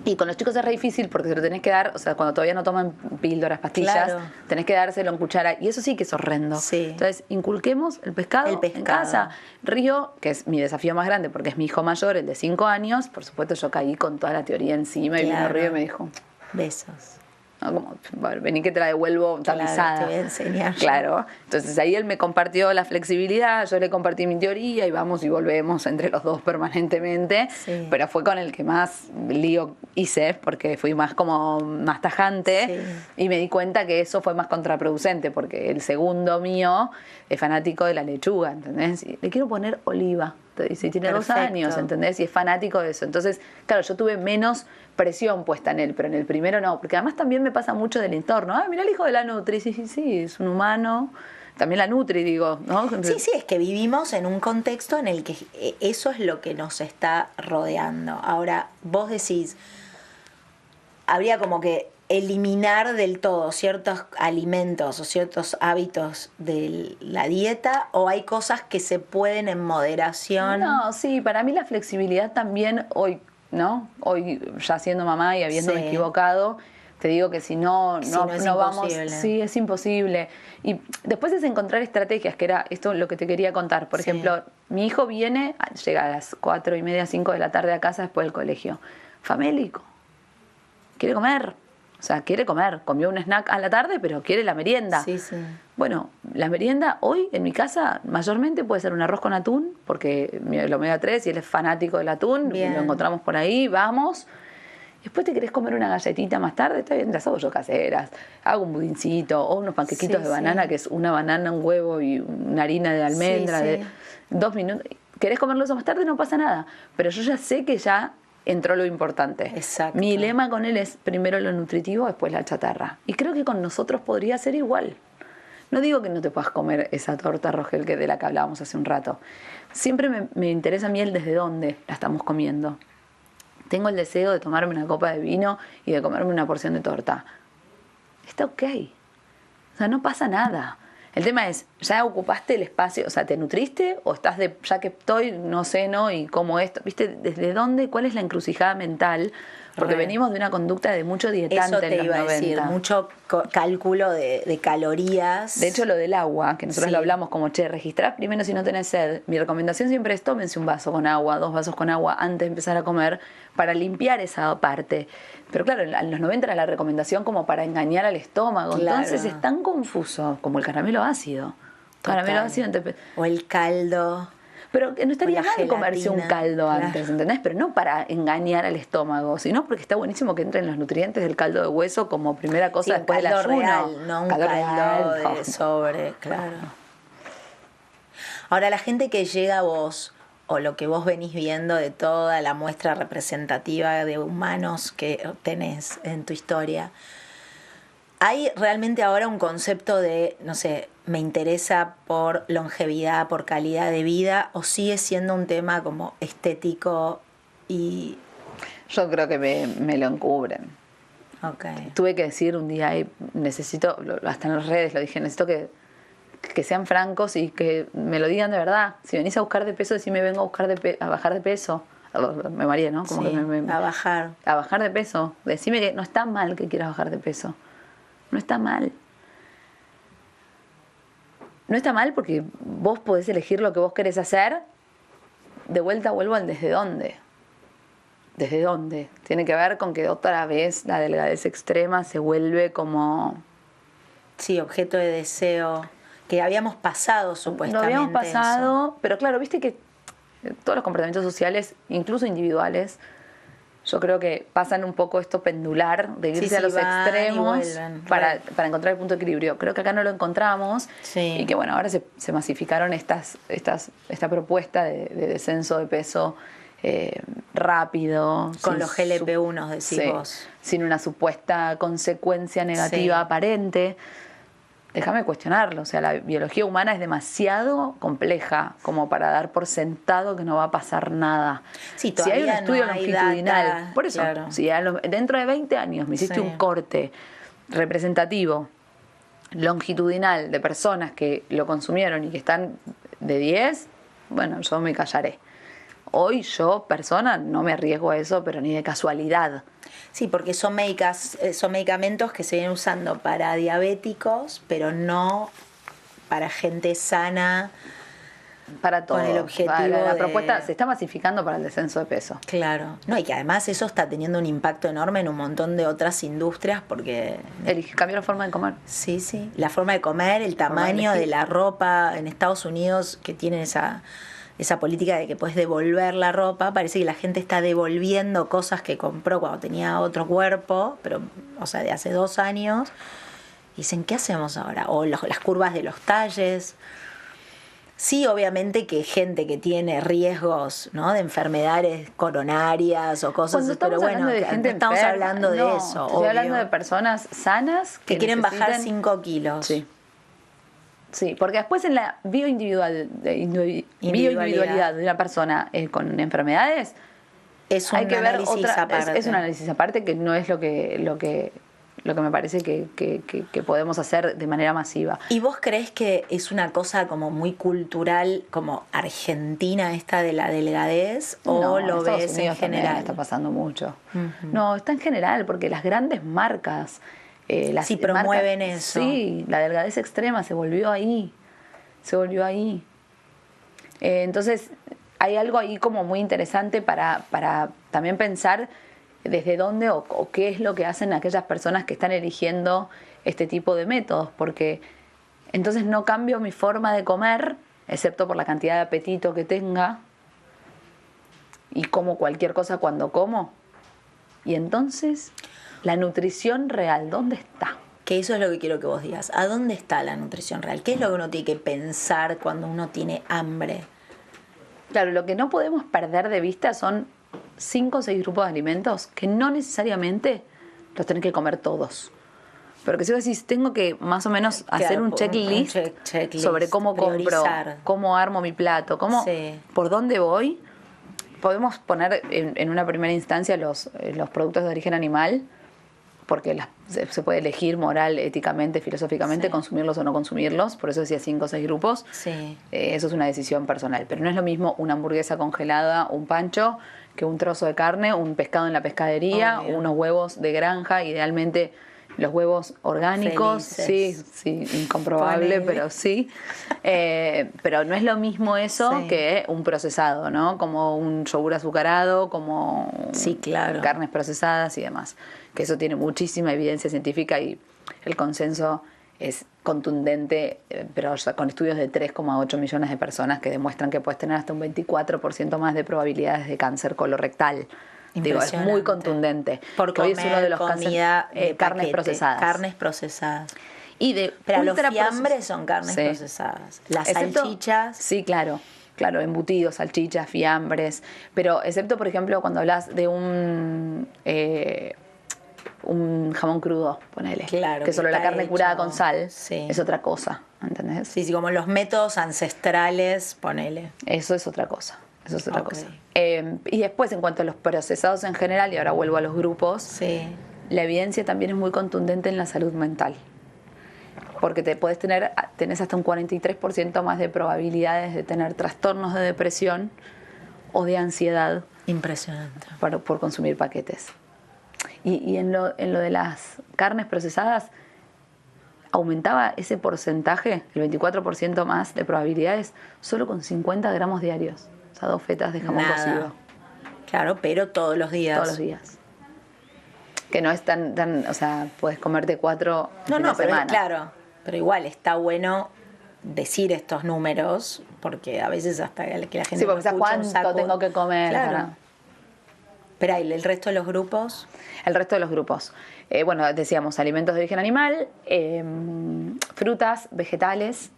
Y con los chicos es re difícil porque se lo tenés que dar, o sea, cuando todavía no toman píldoras, pastillas, Claro. tenés que dárselo en cuchara. Y eso sí que es horrendo. Sí. Entonces, inculquemos el pescado en casa. Río, que es mi desafío más grande porque es mi hijo mayor, el de 5 años, por supuesto yo caí con toda la teoría encima y vino Río y me dijo... Besos. ¿no? Como, bueno, vení que te la devuelvo tamizada. Claro, te voy a enseñar. Claro. Entonces ahí él me compartió la flexibilidad, yo le compartí mi teoría y vamos y volvemos entre los dos permanentemente. Sí. Pero fue con el que más lío hice porque fui más tajante y me di cuenta que eso fue más contraproducente porque el segundo mío es fanático de la lechuga, ¿entendés? Y le quiero poner oliva. Te dice, tiene Perfecto. 2 años, ¿entendés? Y es fanático de eso. Entonces, claro, yo tuve menos presión puesta en él, pero en el primero no, porque además también me pasa mucho del entorno. Ah, mira el hijo de la Nutri, sí, es un humano. También la Nutri, digo, ¿no? Sí, es que vivimos en un contexto en el que eso es lo que nos está rodeando. Ahora, vos decís, habría como que eliminar del todo ciertos alimentos o ciertos hábitos de la dieta, o hay cosas que se pueden en moderación. No, sí, para mí la flexibilidad también hoy, ¿no? Hoy ya siendo mamá y habiéndome equivocado, te digo que si no vamos, sí, es imposible. Y después es encontrar estrategias, que era esto lo que te quería contar. Por ejemplo, mi hijo llega a las 4:30, 5 de la tarde a casa después del colegio. Famélico. Quiere comer. O sea, quiere comer. Comió un snack a la tarde, pero quiere la merienda. Sí. Bueno, la merienda hoy en mi casa mayormente puede ser un arroz con atún, porque el omega 3 y él es fanático del atún. Bien. Lo encontramos por ahí, vamos. Después te querés comer una galletita más tarde, está bien, las hago yo caseras. Hago un budincito o unos panquequitos de banana, que es una banana, un huevo y una harina de almendra de 2 minutos. ¿Querés comerlo eso más tarde? No pasa nada. Pero yo ya sé que ya entró lo importante. Exacto. Mi lema con él es primero lo nutritivo, después la chatarra. Y creo que con nosotros podría ser igual. No digo que no te puedas comer esa torta Rogel de la que hablábamos hace un rato. Siempre me interesa a mí el desde dónde la estamos comiendo. Tengo el deseo de tomarme una copa de vino y de comerme una porción de torta. Está ok. O sea, no pasa nada. El tema es, ¿ya ocupaste el espacio? O sea, ¿te nutriste? ¿O estás ya que estoy, no ceno y como esto? ¿Viste? ¿Desde dónde? ¿Cuál es la encrucijada mental? Porque venimos de una conducta de mucho dietante. Eso te en los iba 90. a decir, mucho cálculo de calorías. De hecho, lo del agua, que nosotros lo hablamos como, registrá primero si no tenés sed. Mi recomendación siempre es tómense un vaso con agua, 2 vasos con agua antes de empezar a comer para limpiar esa parte. Pero claro, en los 90 era la recomendación como para engañar al estómago. Claro. Entonces es tan confuso como el caramelo ácido. Caramelo ácido. O el caldo. Pero no estaría mal comerse un caldo antes, ¿entendés? Pero no para engañar al estómago, sino porque está buenísimo que entren los nutrientes del caldo de hueso como primera cosa después del ayuno. Real, no un caldo de sobre, claro. Ahora, la gente que llega a vos, o lo que vos venís viendo de toda la muestra representativa de humanos que tenés en tu historia, ¿hay realmente ahora un concepto de, no sé, me interesa por longevidad, por calidad de vida, o sigue siendo un tema como estético y...? Yo creo que me lo encubren. Okay. Tuve que decir un día, necesito, hasta en las redes lo dije, necesito que que sean francos y que me lo digan de verdad. Si venís a buscar de peso, decime vengo a buscar a bajar de peso. Me mareé, ¿no? Como sí, que a bajar. A bajar de peso. Decime que no está mal que quieras bajar de peso. No está mal. No está mal porque vos podés elegir lo que vos querés hacer. De vuelta vuelvo al desde dónde. ¿Desde dónde? Tiene que ver con que otra vez la delgadez extrema se vuelve como... Sí, objeto de deseo. Que habíamos pasado supuestamente. Lo habíamos pasado, eso. Pero claro, viste que todos los comportamientos sociales, incluso individuales, yo creo que pasan un poco esto pendular de irse a los extremos para encontrar el punto de equilibrio. Creo que acá no lo encontramos y que bueno, ahora se masificaron esta propuesta de descenso de peso rápido. Con los GLP-1, decís vos. Sin una supuesta consecuencia negativa aparente. Déjame cuestionarlo, o sea, la biología humana es demasiado compleja como para dar por sentado que no va a pasar nada. Sí, si hay un estudio longitudinal, data, por eso, claro. si dentro de 20 años me hiciste un corte representativo, longitudinal, de personas que lo consumieron y que están de 10, bueno, yo me callaré. Hoy yo, persona, no me arriesgo a eso, pero ni de casualidad. Sí, porque son medicamentos que se vienen usando para diabéticos, pero no para gente sana. Para todo. Con el objetivo la propuesta se está masificando para el descenso de peso. Claro. No, y que además eso está teniendo un impacto enorme en un montón de otras industrias porque... Cambió la forma de comer. Sí, sí. La forma de comer, el tamaño de la ropa en Estados Unidos, que tienen esa política de que puedes devolver la ropa, parece que la gente está devolviendo cosas que compró cuando tenía otro cuerpo, pero, o sea, de hace 2 años. Y dicen, ¿qué hacemos ahora? O las curvas de los talles. Sí, obviamente que gente que tiene riesgos, ¿no?, de enfermedades coronarias o cosas, pero bueno, estamos hablando de eso. Estoy hablando de personas sanas que quieren bajar 5 kilos. Sí. Sí, porque después en la bioindividualidad de una persona con enfermedades hay que ver aparte. Es un análisis aparte que no es lo que me parece que podemos hacer de manera masiva. ¿Y vos creés que es una cosa como muy cultural, como argentina esta de la delgadez, o lo ves en general? Está pasando mucho. Uh-huh. No, está en general, porque las grandes marcas... sí, promueven eso. Sí, la delgadez extrema se volvió ahí. Entonces, hay algo ahí como muy interesante para también pensar desde dónde o qué es lo que hacen aquellas personas que están eligiendo este tipo de métodos, porque entonces no cambio mi forma de comer, excepto por la cantidad de apetito que tenga, y como cualquier cosa cuando como. Y entonces... la nutrición real, ¿dónde está? Que eso es lo que quiero que vos digas. ¿A dónde está la nutrición real? ¿Qué es lo que uno tiene que pensar cuando uno tiene hambre? Claro, lo que no podemos perder de vista son 5 o 6 grupos de alimentos que no necesariamente los tenés que comer todos. Pero que si vos decís, tengo que más o menos hacer un checklist, sobre cómo priorizar. Compro, cómo armo mi plato, por dónde voy. Podemos poner en una primera instancia los productos de origen animal, porque se puede elegir moral, éticamente, filosóficamente, consumirlos o no consumirlos, por eso decía 5 o 6 grupos. Sí. Eso es una decisión personal, pero no es lo mismo una hamburguesa congelada, un pancho, que un trozo de carne, un pescado en la pescadería, unos huevos de granja, idealmente los huevos orgánicos. Felices. Sí, incomprobable, pero sí. Pero no es lo mismo eso que un procesado, ¿no? Como un yogur azucarado, como carnes procesadas y demás. Que eso tiene muchísima evidencia científica y el consenso es contundente, pero ya con estudios de 3,8 millones de personas que demuestran que puedes tener hasta un 24% más de probabilidades de cáncer colorectal. Digo, es muy contundente. Por comer hoy es uno de los comida de carnes procesadas. Carnes procesadas. Pero los fiambres son carnes procesadas. Las salchichas. Sí, claro, embutidos, salchichas, fiambres. Pero excepto, por ejemplo, cuando hablas de un jamón crudo, ponele. Claro. Que solo la carne curada con sal es otra cosa, ¿entendés? Sí, como los métodos ancestrales, ponele. Eso es otra cosa. Cosa. Y después, en cuanto a los procesados en general, y ahora vuelvo a los grupos, la evidencia también es muy contundente en la salud mental. porque tenés hasta un 43% más de probabilidades de tener trastornos de depresión o de ansiedad. Impresionante. Por consumir paquetes. Y en lo de las carnes procesadas, aumentaba ese porcentaje, el 24% más de probabilidades, solo con 50 gramos diarios. O sea, 2 fetas de jamón cocido. Claro, pero todos los días. Todos los días. Que no es tan o sea, puedes comerte 4 No, pero claro. Pero igual está bueno decir estos números, porque a veces hasta que la gente... Sí, porque sabes cuánto tengo que comer. Claro. Pero ¿y el resto de los grupos? El resto de los grupos. Bueno, decíamos alimentos de origen animal, frutas, vegetales,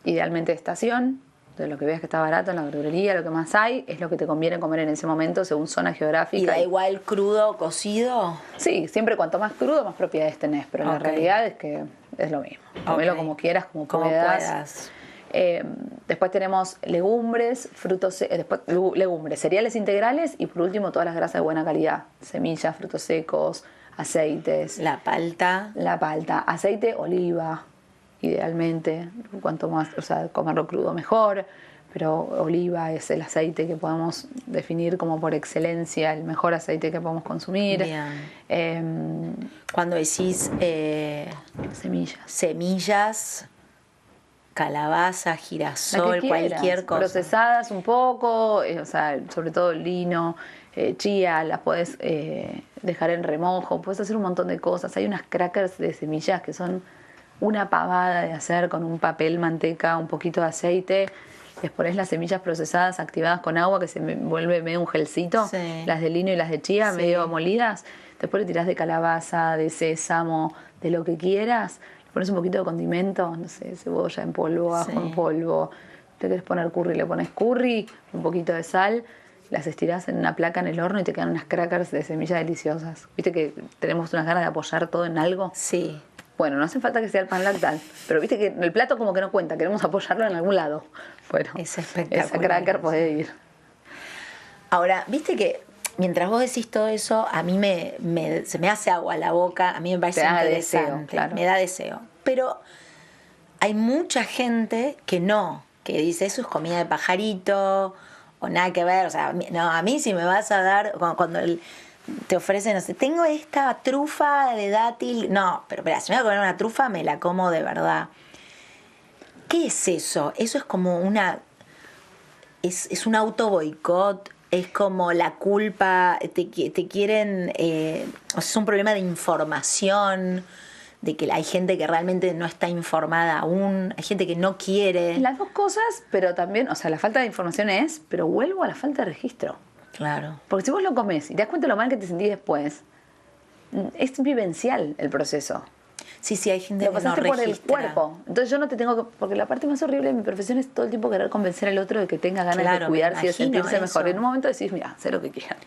idealmente de estación. De lo que veas que está barato en la verdulería, lo que más hay, es lo que te conviene comer en ese momento según zona geográfica. ¿Y da igual crudo o cocido? Sí, siempre cuanto más crudo, más propiedades tenés, pero la realidad es que es lo mismo. Comelo como quieras, como puedas. Después tenemos legumbres, legumbres, cereales integrales y por último todas las grasas de buena calidad. Semillas, frutos secos, aceites. La palta, aceite, oliva, idealmente. Cuanto más, o sea, comerlo crudo mejor, pero oliva es el aceite que podemos definir como por excelencia el mejor aceite que podemos consumir. Bien. Cuando decís semillas, calabaza, girasol, cualquier cosa. Procesadas un poco, o sea, sobre todo lino, chía, las podés dejar en remojo, podés hacer un montón de cosas. Hay unas crackers de semillas que son una pavada de hacer con un papel, manteca, un poquito de aceite. Les pones las semillas procesadas activadas con agua que se vuelve medio un gelcito, sí. Las de lino y las de chía, sí. Medio molidas. Después le tirás de calabaza, de sésamo, de lo que quieras. Pones un poquito de condimento, no sé, cebolla en polvo, ajo en polvo. Te querés poner curry, le pones curry, un poquito de sal, las estirás en una placa en el horno y te quedan unas crackers de semillas deliciosas. ¿Viste que tenemos unas ganas de apoyar todo en algo? Sí. Bueno, no hace falta que sea el pan lactal, pero viste que el plato como que no cuenta, queremos apoyarlo en algún lado. Bueno, es espectacular. Esa cracker puede ir. Ahora, viste que mientras vos decís todo eso, a mí se me hace agua la boca, a mí me parece interesante, deseo, claro. Me da deseo. Pero hay mucha gente que dice eso es comida de pajarito o nada que ver. O sea, no, a mí si me vas a dar, cuando te ofrecen, no sé, tengo esta trufa de dátil, no, pero espera, si me voy a comer una trufa me la como de verdad. ¿Qué es eso? Eso es como es un auto boicot. Es como la culpa, te quieren, o sea, es un problema de información, de que hay gente que realmente no está informada aún, hay gente que no quiere. Las dos cosas, pero también, o sea, la falta de información pero vuelvo a la falta de registro. Claro. Porque si vos lo comés y te das cuenta de lo mal que te sentís después, es vivencial el proceso. Sí, hay gente que no registra. Lo pasaste por el cuerpo. Entonces yo no te tengo que... Porque la parte más horrible de mi profesión es todo el tiempo querer convencer al otro de que tenga ganas de cuidarse y de sentirse mejor. En un momento decís, mira, sé lo que quieran.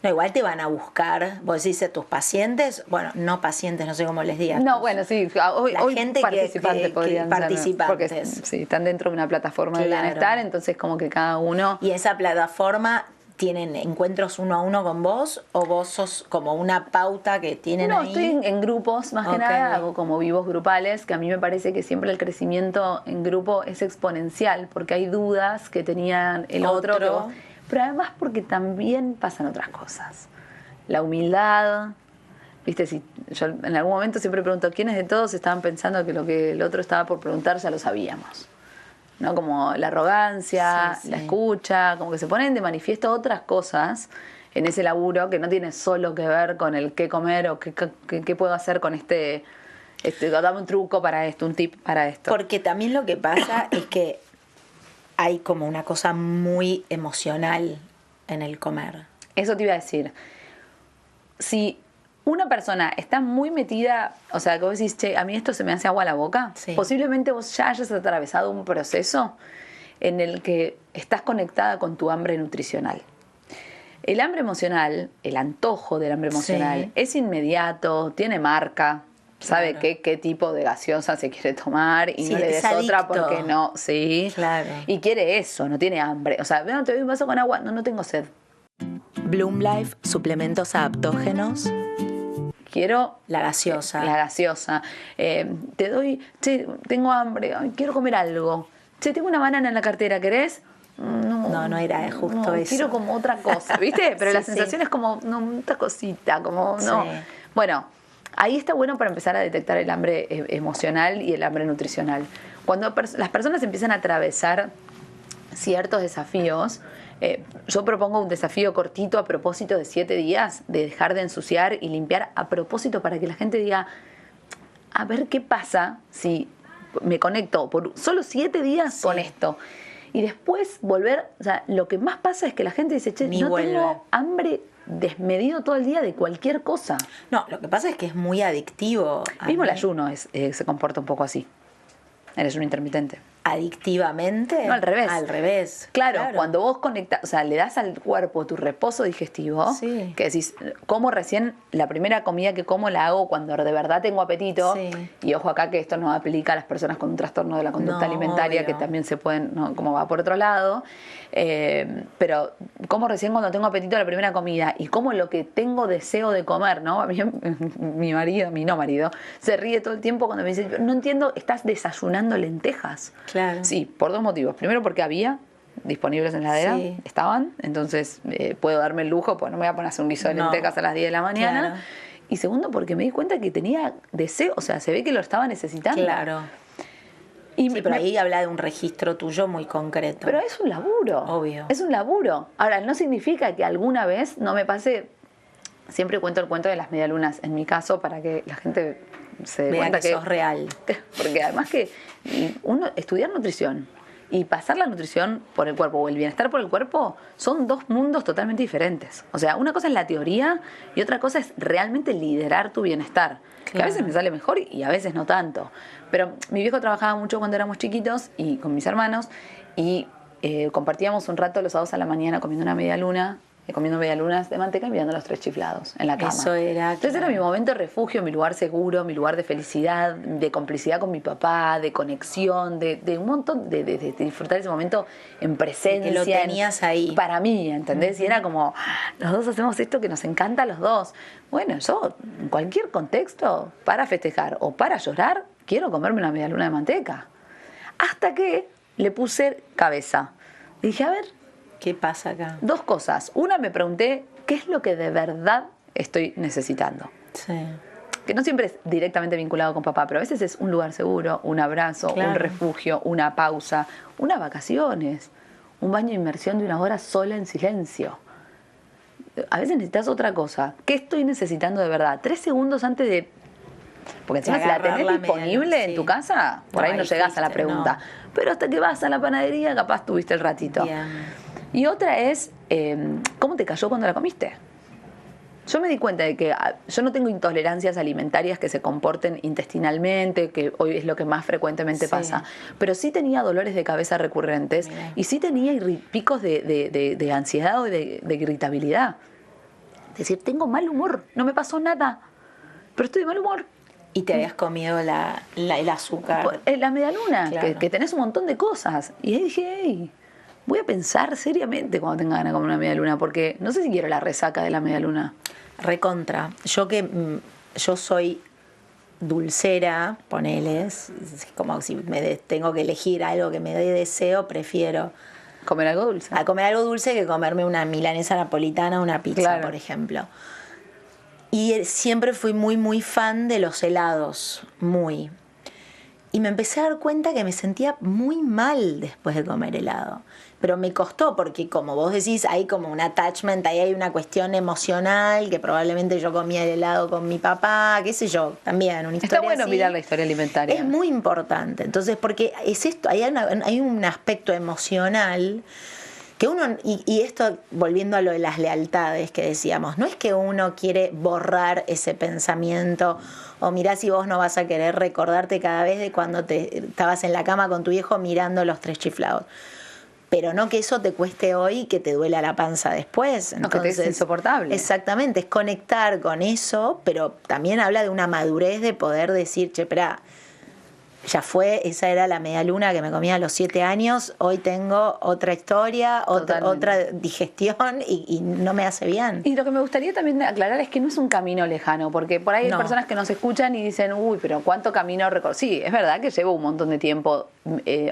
No, igual te van a buscar, vos decís a tus pacientes, bueno, no pacientes, no sé cómo les digas. No, bueno, sí, hoy gente participantes podrían ser, participantes. Porque sí, están dentro de una plataforma de bienestar, entonces como que cada uno... Y esa plataforma... ¿Tienen encuentros uno a uno con vos o vos sos como una pauta que tienen ahí? No, estoy en grupos, más que nada, hago como vivos grupales, que a mí me parece que siempre el crecimiento en grupo es exponencial, porque hay dudas que tenían el otro. Pero además porque también pasan otras cosas. La humildad, viste, si yo en algún momento siempre pregunto, ¿quiénes de todos estaban pensando que lo que el otro estaba por preguntar ya lo sabíamos? ¿No? Como la arrogancia, la escucha, como que se ponen de manifiesto otras cosas en ese laburo que no tiene solo que ver con el qué comer o qué puedo hacer con dame un truco para esto, un tip para esto. Porque también lo que pasa es que hay como una cosa muy emocional en el comer. Eso te iba a decir. Si una persona está muy metida, o sea, que vos decís, che, a mí esto se me hace agua a la boca, posiblemente vos ya hayas atravesado un proceso en el que estás conectada con tu hambre nutricional. El hambre emocional, el antojo del hambre emocional, es inmediato, tiene marca, sabe qué tipo de gaseosa se quiere tomar y no le des otra porque no, y quiere eso, no tiene hambre. O sea, te doy un vaso con agua, no tengo sed. Bloom Life, suplementos adaptógenos. quiero la gaseosa. La gaseosa. Te doy, che, tengo hambre, ay, quiero comer algo. Che, tengo una banana en la cartera, ¿querés? No era justo eso. Quiero como otra cosa, ¿viste? Pero Sí, la sensación es como, no, otra cosita, como, no. Sí. Bueno, ahí está bueno para empezar a detectar el hambre emocional y el hambre nutricional. Cuando las personas empiezan a atravesar ciertos desafíos, yo propongo un desafío cortito a propósito de 7 días, de dejar de ensuciar y limpiar a propósito para que la gente diga, a ver qué pasa si me conecto por solo 7 días con esto. Y después volver, o sea, lo que más pasa es que la gente dice, che, tengo hambre desmedido todo el día de cualquier cosa. No, lo que pasa es que es muy adictivo. Mismo el ayuno se comporta un poco así. El ayuno intermitente. ¿Adictivamente? No, al revés. Al revés. Claro, cuando vos conectas, o sea, le das al cuerpo tu reposo digestivo, que decís, como recién la primera comida que como la hago cuando de verdad tengo apetito, y ojo acá que esto no aplica a las personas con un trastorno de la conducta alimentaria, que también se pueden, ¿no? Como va por otro lado, pero como recién cuando tengo apetito la primera comida y como lo que tengo deseo de comer, ¿no? A mí, mi no marido, se ríe todo el tiempo cuando me dice, no entiendo, estás desayunando lentejas. Claro. Sí, por 2 motivos. Primero porque había disponibles en la heladera, estaban, entonces puedo darme el lujo, pues no me voy a poner a hacer un guiso de lentejas a las 10 de la mañana. Claro. Y segundo porque me di cuenta que tenía deseo, o sea, se ve que lo estaba necesitando. Claro. Y pero ahí habla de un registro tuyo muy concreto. Pero es un laburo. Obvio. Es un laburo. Ahora, no significa que alguna vez no me pase. Siempre cuento el cuento de las medialunas, en mi caso, para que la gente se dé cuenta que sos real. Porque además que estudiar nutrición y pasar la nutrición por el cuerpo o el bienestar por el cuerpo son 2 mundos totalmente diferentes. O sea, una cosa es la teoría y otra cosa es realmente liderar tu bienestar. Claro. Que a veces me sale mejor y a veces no tanto. Pero mi viejo trabajaba mucho cuando éramos chiquitos y con mis hermanos y compartíamos un rato los sábados a la mañana comiendo una medialuna, comiendo medialunas de manteca y mirando los 3 chiflados en la cama. Eso era. Entonces era mi momento de refugio, mi lugar seguro, mi lugar de felicidad, de complicidad con mi papá, de conexión, de un montón, de disfrutar ese momento en presencia. Que lo tenías ahí. Para mí, ¿entendés? Y era como, los dos hacemos esto que nos encanta a los dos. Bueno, yo, en cualquier contexto, para festejar o para llorar, quiero comerme una medialuna de manteca. Hasta que le puse cabeza. Dije, a ver, ¿qué pasa acá? 2 cosas. Una, me pregunté, ¿qué es lo que de verdad estoy necesitando? Sí. Que no siempre es directamente vinculado con papá, pero a veces es un lugar seguro, un abrazo, un refugio, una pausa, unas vacaciones, un baño de inmersión de 1 hora sola en silencio. A veces necesitas otra cosa. ¿Qué estoy necesitando de verdad? 3 segundos antes de... Porque encima si la tenés disponible en tu casa, por ahí no llegás a la pregunta. No. Pero hasta que vas a la panadería, capaz tuviste el ratito. Bien. Y otra es, ¿cómo te cayó cuando la comiste? Yo me di cuenta de que yo no tengo intolerancias alimentarias que se comporten intestinalmente, que hoy es lo que más frecuentemente pasa, pero sí tenía dolores de cabeza recurrentes y sí tenía picos de ansiedad o de irritabilidad. Es decir, tengo mal humor, no me pasó nada, pero estoy de mal humor. Y te habías comido el azúcar. La medialuna, que tenés un montón de cosas. Y ahí dije, hey, voy a pensar seriamente cuando tenga ganas de comer una medialuna, porque no sé si quiero la resaca de la medialuna. Recontra. Yo soy dulcera, poneles, es como si tengo que elegir algo que me dé deseo, prefiero comer algo dulce. A comer algo dulce que comerme una milanesa napolitana o una pizza, por ejemplo. Y siempre fui muy, muy fan de los helados, muy. Y me empecé a dar cuenta que me sentía muy mal después de comer helado. Pero me costó porque, como vos decís, hay como un attachment, ahí hay una cuestión emocional, que probablemente yo comía el helado con mi papá, qué sé yo, también una historia. Está bueno así. mirar la historia alimentaria. Es muy importante. Entonces, porque es esto, hay un aspecto emocional que uno, y esto volviendo a lo de las lealtades que decíamos, no es que uno quiere borrar ese pensamiento o mirá si vos no vas a querer recordarte cada vez de cuando estabas en la cama con tu viejo mirando los 3 chiflados. Pero no que eso te cueste hoy y que te duela la panza después. Entonces, no, que te es insoportable. Exactamente, es conectar con eso, pero también habla de una madurez de poder decir, che, espera, ya fue, esa era la media luna que me comía a los 7 años, hoy tengo otra historia, otra digestión y no me hace bien. Y lo que me gustaría también aclarar es que no es un camino lejano, porque por ahí hay personas que nos escuchan y dicen, uy, pero ¿cuánto camino recorrer? Sí, es verdad que llevo un montón de tiempo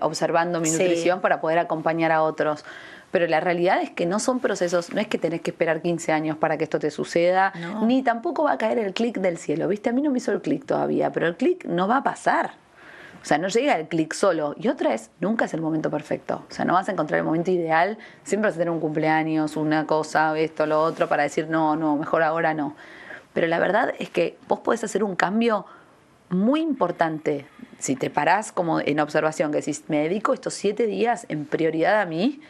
observando mi nutrición para poder acompañar a otros. Pero la realidad es que no son procesos, no es que tenés que esperar 15 años para que esto te suceda, ni tampoco va a caer el clic del cielo, ¿viste? A mí no me hizo el clic todavía, pero el clic no va a pasar. O sea, no llega el clic solo. Y otra es, nunca es el momento perfecto. O sea, no vas a encontrar el momento ideal, siempre vas a tener un cumpleaños, una cosa, esto, lo otro, para decir, no, mejor ahora no. Pero la verdad es que vos podés hacer un cambio muy importante. Si te parás como en observación, que decís, me dedico estos 7 días en prioridad a mí,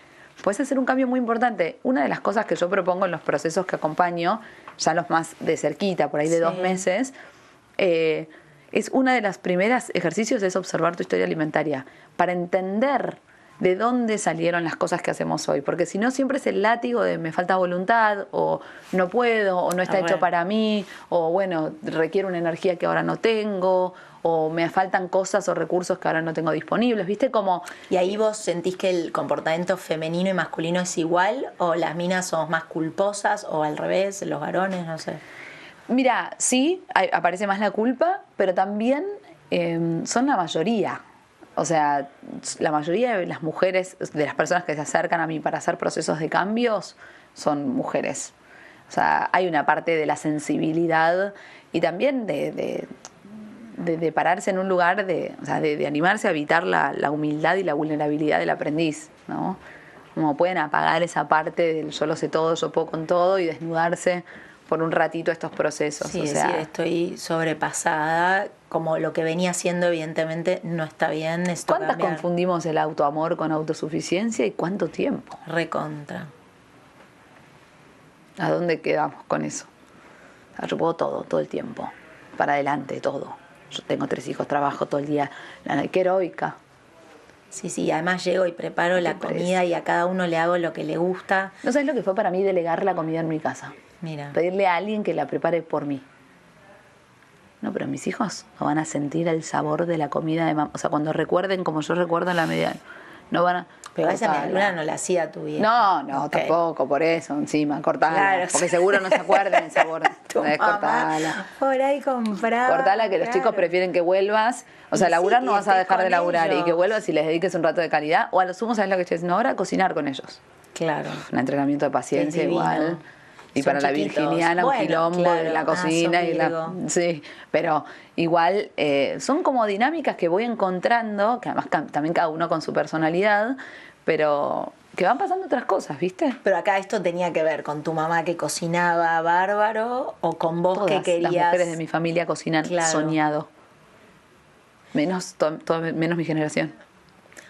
puedes hacer un cambio muy importante. Una de las cosas que yo propongo en los procesos que acompaño, ya los más de cerquita, por ahí de 2 meses, es una de las primeras ejercicios es observar tu historia alimentaria para entender de dónde salieron las cosas que hacemos hoy. Porque si no, siempre es el látigo de me falta voluntad, o no puedo, o no está hecho para mí, o bueno, requiere una energía que ahora no tengo, o me faltan cosas o recursos que ahora no tengo disponibles, ¿viste? Como... ¿Y ahí vos sentís que el comportamiento femenino y masculino es igual? ¿O las minas somos más culposas? ¿O al revés, los varones? No sé. Mira, sí, aparece más la culpa, pero también son la mayoría. O sea, la mayoría de las mujeres, de las personas que se acercan a mí para hacer procesos de cambios, son mujeres. O sea, hay una parte de la sensibilidad y también de pararse en un lugar, o sea, de animarse a evitar la humildad y la vulnerabilidad del aprendiz, ¿no? Como pueden apagar esa parte del yo lo sé todo, yo puedo con todo y desnudarse por un ratito estos procesos. Sí, o sea, decir, estoy sobrepasada, como lo que venía haciendo evidentemente no está bien, necesito ¿cuántas cambiar. confundimos el autoamor con autosuficiencia y cuánto tiempo? Recontra. ¿A dónde quedamos con eso? O sea, yo puedo todo el tiempo, para adelante, todo. Yo tengo 3 hijos, trabajo todo el día, qué heroica. Sí, además llego y preparo la comida y a cada uno le hago lo que le gusta. ¿No sabes lo que fue para mí delegar la comida en mi casa? Mira. Pedirle a alguien que la prepare por mí. No, pero mis hijos no van a sentir el sabor de la comida de mamá. O sea, cuando recuerden como yo recuerdo en la media, no van a... Pero esa medialuna no la hacía tu vieja. No, tampoco, por eso, encima, cortala. Claro, porque seguro no se acuerdan el sabor. Tu mamá, cortala. Por ahí compraba. Cortala, que los chicos prefieren que vuelvas. O sea, laburar no vas a dejar de laburar y que vuelvas y les dediques un rato de calidad. O a lo sumo, ¿sabes lo que estoy diciendo ahora? Cocinar con ellos. Claro. Un entrenamiento de paciencia igual. Y son para chiquitos. La virginiana, un quilombo de la cocina. Sí, pero igual son como dinámicas que voy encontrando, que además también cada uno con su personalidad, pero que van pasando otras cosas, ¿viste? Pero acá esto tenía que ver con tu mamá que cocinaba bárbaro o con vos todas que querías... las mujeres de mi familia cocinan soñado. Menos mi generación.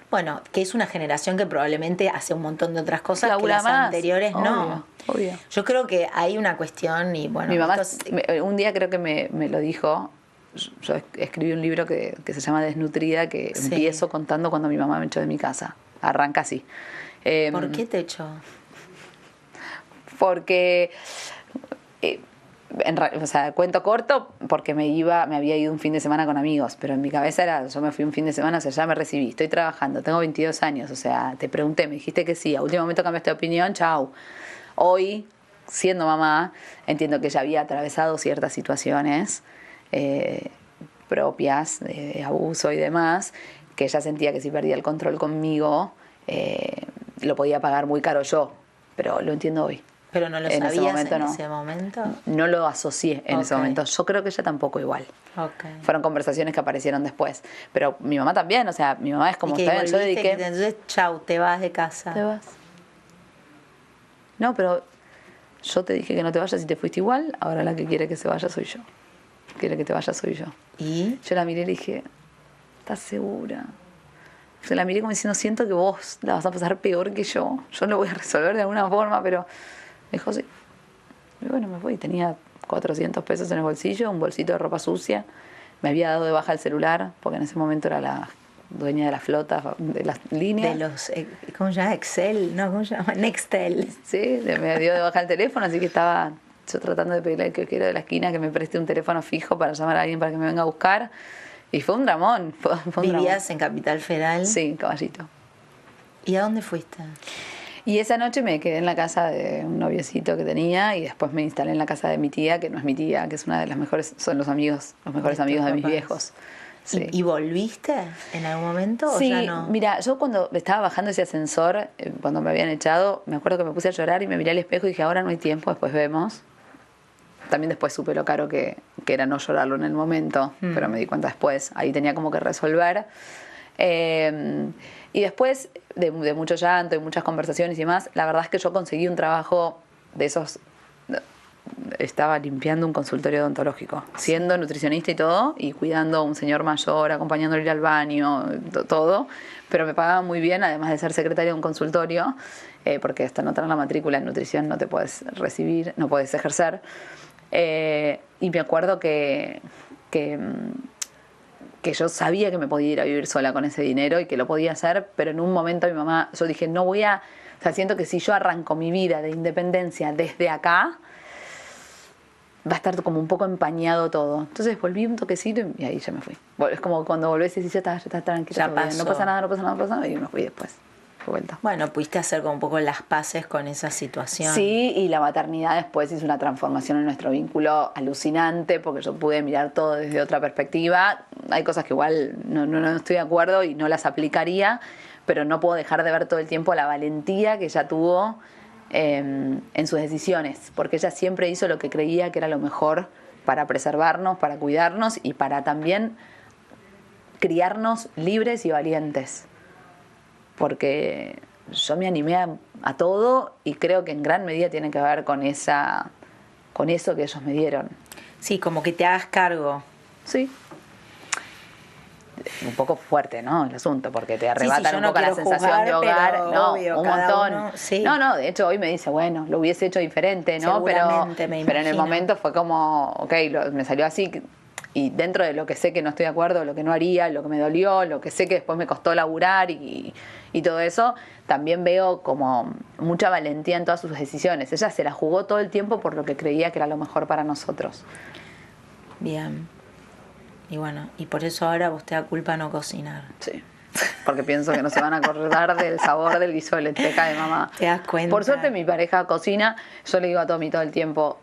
Bueno, que es una generación que probablemente hace un montón de otras cosas Labura que las más, anteriores no. Obvio. Yo creo que hay una cuestión y bueno... Mi mamá un día creo que me lo dijo. Yo escribí un libro que se llama Desnutrida, que empiezo contando cuando mi mamá me echó de mi casa. Arranca así. ¿Por qué te echó? Porque... o sea, cuento corto, porque me había ido un fin de semana con amigos, pero en mi cabeza era, yo me fui un fin de semana, o sea, ya me recibí, estoy trabajando, tengo 22 años, o sea, te pregunté, me dijiste que sí, a último momento cambiaste de opinión, chau. Hoy, siendo mamá, entiendo que ya había atravesado ciertas situaciones propias de abuso y demás, que ella sentía que si perdía el control conmigo, lo podía pagar muy caro yo, pero lo entiendo hoy. ¿Pero no lo sabías en ese momento? No lo asocié en ese momento. Yo creo que ella tampoco igual. Fueron conversaciones que aparecieron después. Pero mi mamá también, o sea, mi mamá es como... ¿Y que yo dediqué... Entonces, chau, te vas de casa. Te vas. No, pero yo te dije que no te vayas y te fuiste igual. Ahora la que quiere que se vaya soy yo. Quiere que te vayas soy yo. ¿Y? Yo la miré y le dije, ¿estás segura? O sea, la miré como diciendo, siento que vos la vas a pasar peor que yo. Yo lo voy a resolver de alguna forma, pero... Me dijo, sí. Y bueno, me fui. Tenía 400 pesos en el bolsillo, un bolsito de ropa sucia. Me había dado de baja el celular, porque en ese momento era la dueña de la flota, de las líneas. De los, ¿cómo se llama? Excel, ¿no? ¿Cómo se llama? Nextel. Sí, me dio de baja el teléfono, así que estaba yo tratando de pedirle al kiosquero de la esquina que me preste un teléfono fijo para llamar a alguien para que me venga a buscar. Y fue un dramón. Fue un ¿Vivías en Capital Federal? Sí, en Caballito. ¿Y a dónde fuiste? Y esa noche me quedé en la casa de un noviecito que tenía y después me instalé en la casa de mi tía, que no es mi tía, que es una de las mejores, son los mejores amigos de mis viejos. Sí. ¿Y volviste en algún momento o Sí, ya no? mira, yo cuando estaba bajando ese ascensor, cuando me habían echado, me acuerdo que me puse a llorar y me miré al espejo y dije, ahora no hay tiempo, después vemos. También después supe lo caro que era no llorarlo en el momento, pero me di cuenta después, ahí tenía como que resolver. Y después de mucho llanto y muchas conversaciones y demás, la verdad es que yo conseguí un trabajo de esos. Estaba limpiando un consultorio odontológico, siendo nutricionista y todo, y cuidando a un señor mayor, acompañándolo a ir al baño, todo, pero me pagaban muy bien, además de ser secretaria de un consultorio, porque hasta no tener la matrícula en nutrición no te puedes recibir, no puedes ejercer. Y me acuerdo que yo sabía que me podía ir a vivir sola con ese dinero y que lo podía hacer, pero en un momento mi mamá, yo dije, no voy a, o sea, siento que si yo arranco mi vida de independencia desde acá, va a estar como un poco empañado todo. Entonces volví un toquecito y ahí ya me fui. Es como cuando volvés y decís, ya estás tranquila, Ya pasó. no pasa nada, no pasa nada, y me fui después. Vuelta. Bueno, pudiste hacer como un poco las paces con esa situación. Sí, y la maternidad después hizo una transformación en nuestro vínculo alucinante, porque yo pude mirar todo desde otra perspectiva. Hay cosas que igual no estoy de acuerdo y no las aplicaría, pero no puedo dejar de ver todo el tiempo la valentía que ella tuvo en sus decisiones, porque ella siempre hizo lo que creía que era lo mejor para preservarnos, para cuidarnos y para también criarnos libres y valientes. Porque yo me animé a todo y creo que en gran medida tiene que ver con eso que ellos me dieron. Sí, como que te hagas cargo. Sí. Un poco fuerte, ¿no? El asunto, porque te arrebatan un poco la sensación de hogar. No, obvio, un montón. Uno, sí. No, de hecho hoy me dice, bueno, lo hubiese hecho diferente, ¿no? Pero en el momento fue como, ok, me salió así. Y dentro de lo que sé que no estoy de acuerdo, lo que no haría, lo que me dolió, lo que sé que después me costó laburar y todo eso, también veo como mucha valentía en todas sus decisiones. Ella se la jugó todo el tiempo por lo que creía que era lo mejor para nosotros. Bien. Y bueno, y por eso ahora vos te da culpa no cocinar. Sí, porque pienso que no se van a acordar del sabor del guiso de lenteja de mamá. ¿Te das cuenta? Por suerte mi pareja cocina, yo le digo a Tommy todo el tiempo,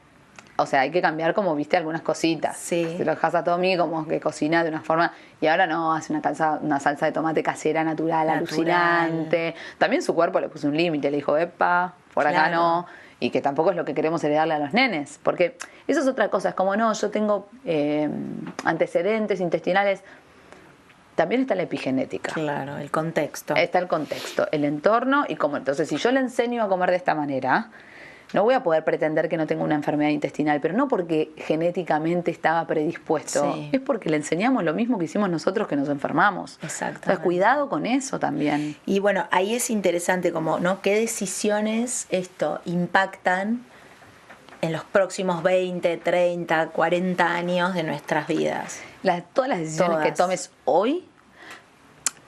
o sea, hay que cambiar como viste algunas cositas. Sí. Se lo dejas a Tommy como que cocina de una forma, y ahora no, hace una salsa de tomate casera natural, alucinante. También su cuerpo le puso un límite, le dijo, epa, por acá no. Y que tampoco es lo que queremos heredarle a los nenes, porque eso es otra cosa, es como no, yo tengo antecedentes intestinales, también está la epigenética. Claro, el contexto. Está el contexto, el entorno y cómo. Entonces, si yo le enseño a comer de esta manera, no voy a poder pretender que no tenga una enfermedad intestinal, pero no porque genéticamente estaba predispuesto, es porque le enseñamos lo mismo que hicimos nosotros que nos enfermamos. Exactamente. O sea, cuidado con eso también. Y bueno, ahí es interesante como, ¿no? ¿Qué decisiones esto impactan en los próximos 20, 30, 40 años de nuestras vidas? Todas las decisiones que tomes hoy,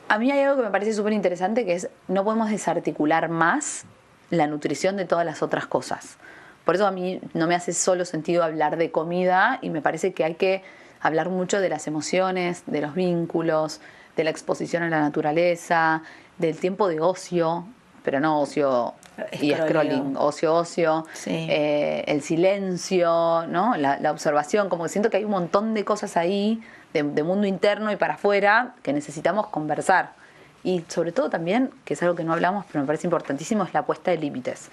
a mí hay algo que me parece súper interesante, que es no podemos desarticular más la nutrición de todas las otras cosas. Por eso a mí no me hace solo sentido hablar de comida y me parece que hay que hablar mucho de las emociones, de los vínculos, de la exposición a la naturaleza, del tiempo de ocio, pero no ocio y scrolling, ocio, sí. El silencio, ¿no? La observación, como que siento que hay un montón de cosas ahí de mundo interno y para afuera que necesitamos conversar. Y sobre todo también, que es algo que no hablamos, pero me parece importantísimo, es la puesta de límites.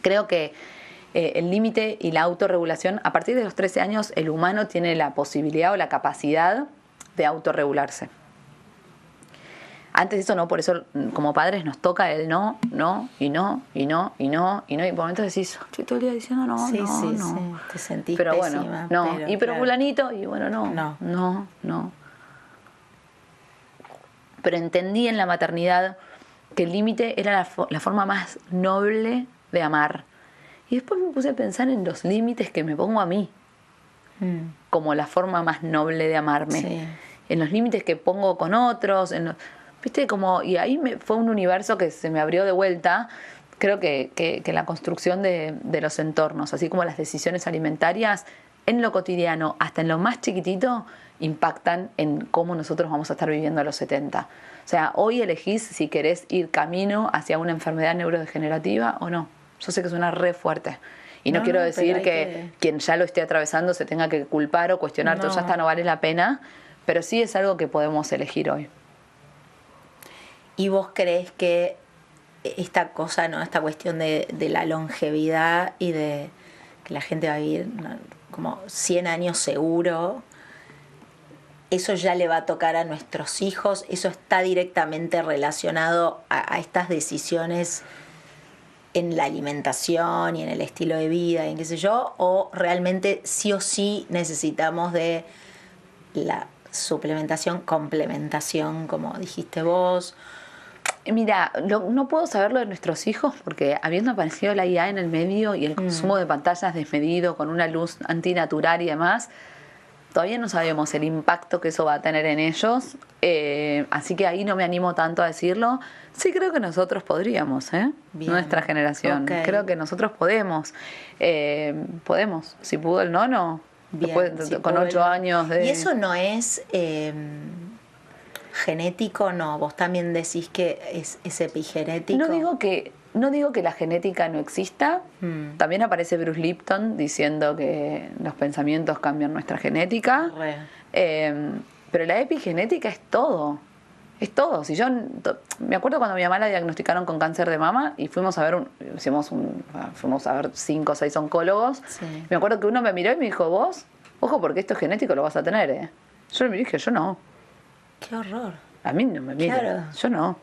Creo que el límite y la autorregulación, a partir de los 13 años, el humano tiene la posibilidad o la capacidad de autorregularse. Antes de eso no, por eso como padres nos toca el no, y por momentos decís, estoy todo el día diciendo no, sí, no. Te sentís pero pésima, bueno, no, pero claro. fulanito, y bueno, no. Pero entendí en la maternidad que el límite era la forma más noble de amar. Y después me puse a pensar en los límites que me pongo a mí, como la forma más noble de amarme. Sí. En los límites que pongo con otros, ¿viste? Y ahí fue un universo que se me abrió de vuelta. Creo que la construcción de los entornos, así como las decisiones alimentarias, en lo cotidiano, hasta en lo más chiquitito, impactan en cómo nosotros vamos a estar viviendo a los 70. O sea, hoy elegís si querés ir camino hacia una enfermedad neurodegenerativa o no. Yo sé que suena re fuerte. Y no quiero decir que quien ya lo esté atravesando se tenga que culpar o cuestionar, todo ya está, no vale la pena, pero sí es algo que podemos elegir hoy. ¿Y vos crees que esta cosa, ¿no? Esta cuestión de la longevidad y de que la gente va a vivir, ¿no?, como 100 años seguro, eso ya le va a tocar a nuestros hijos? ¿Eso está directamente relacionado a estas decisiones en la alimentación y en el estilo de vida y en qué sé yo? ¿O realmente sí o sí necesitamos de la suplementación, complementación, como dijiste vos? Mira, no puedo saberlo de nuestros hijos porque habiendo aparecido la IA en el medio y el consumo de pantallas desmedido con una luz antinatural y demás, todavía no sabemos el impacto que eso va a tener en ellos, así que ahí no me animo tanto a decirlo. Sí creo que nosotros podríamos, nuestra generación. Okay. Creo que nosotros podemos. Si pudo el nono, bien, después, si con 8 años de... ¿Y eso no es genético? No, vos también decís que es epigenético. No digo que la genética no exista. También aparece Bruce Lipton diciendo que los pensamientos cambian nuestra genética. Pero la epigenética es todo. Es todo. Si yo me acuerdo cuando a mi mamá la diagnosticaron con cáncer de mama y fuimos a ver fuimos a ver 5 o 6 oncólogos. Sí. Me acuerdo que uno me miró y me dijo, vos, ojo, porque esto es genético, lo vas a tener, Yo le dije, yo no. Qué horror. A mí no me mire. Claro. Yo no.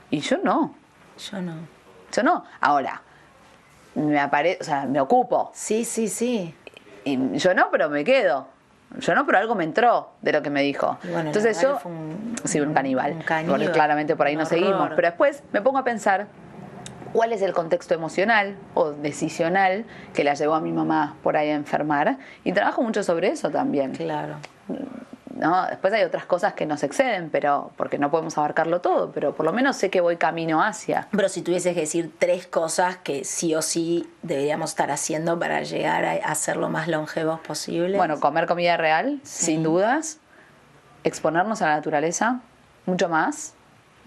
Y yo no. Yo no. Yo no. Ahora, me ocupo. Sí. Y yo no, pero me quedo. Yo no, pero algo me entró de lo que me dijo. Bueno, entonces yo... fue un caníbal. Un caníbal. Porque claramente por ahí no horror. Seguimos. Pero después me pongo a pensar cuál es el contexto emocional o decisional que la llevó a mi mamá por ahí a enfermar. Y trabajo mucho sobre eso también. Claro. ¿No? Después hay otras cosas que nos exceden, pero porque no podemos abarcarlo todo, pero por lo menos sé que voy camino hacia. Pero si tuvieses que decir 3 cosas que sí o sí deberíamos estar haciendo para llegar a ser lo más longevos posible. Bueno, comer comida real, sí, sin dudas. Exponernos a la naturaleza, mucho más.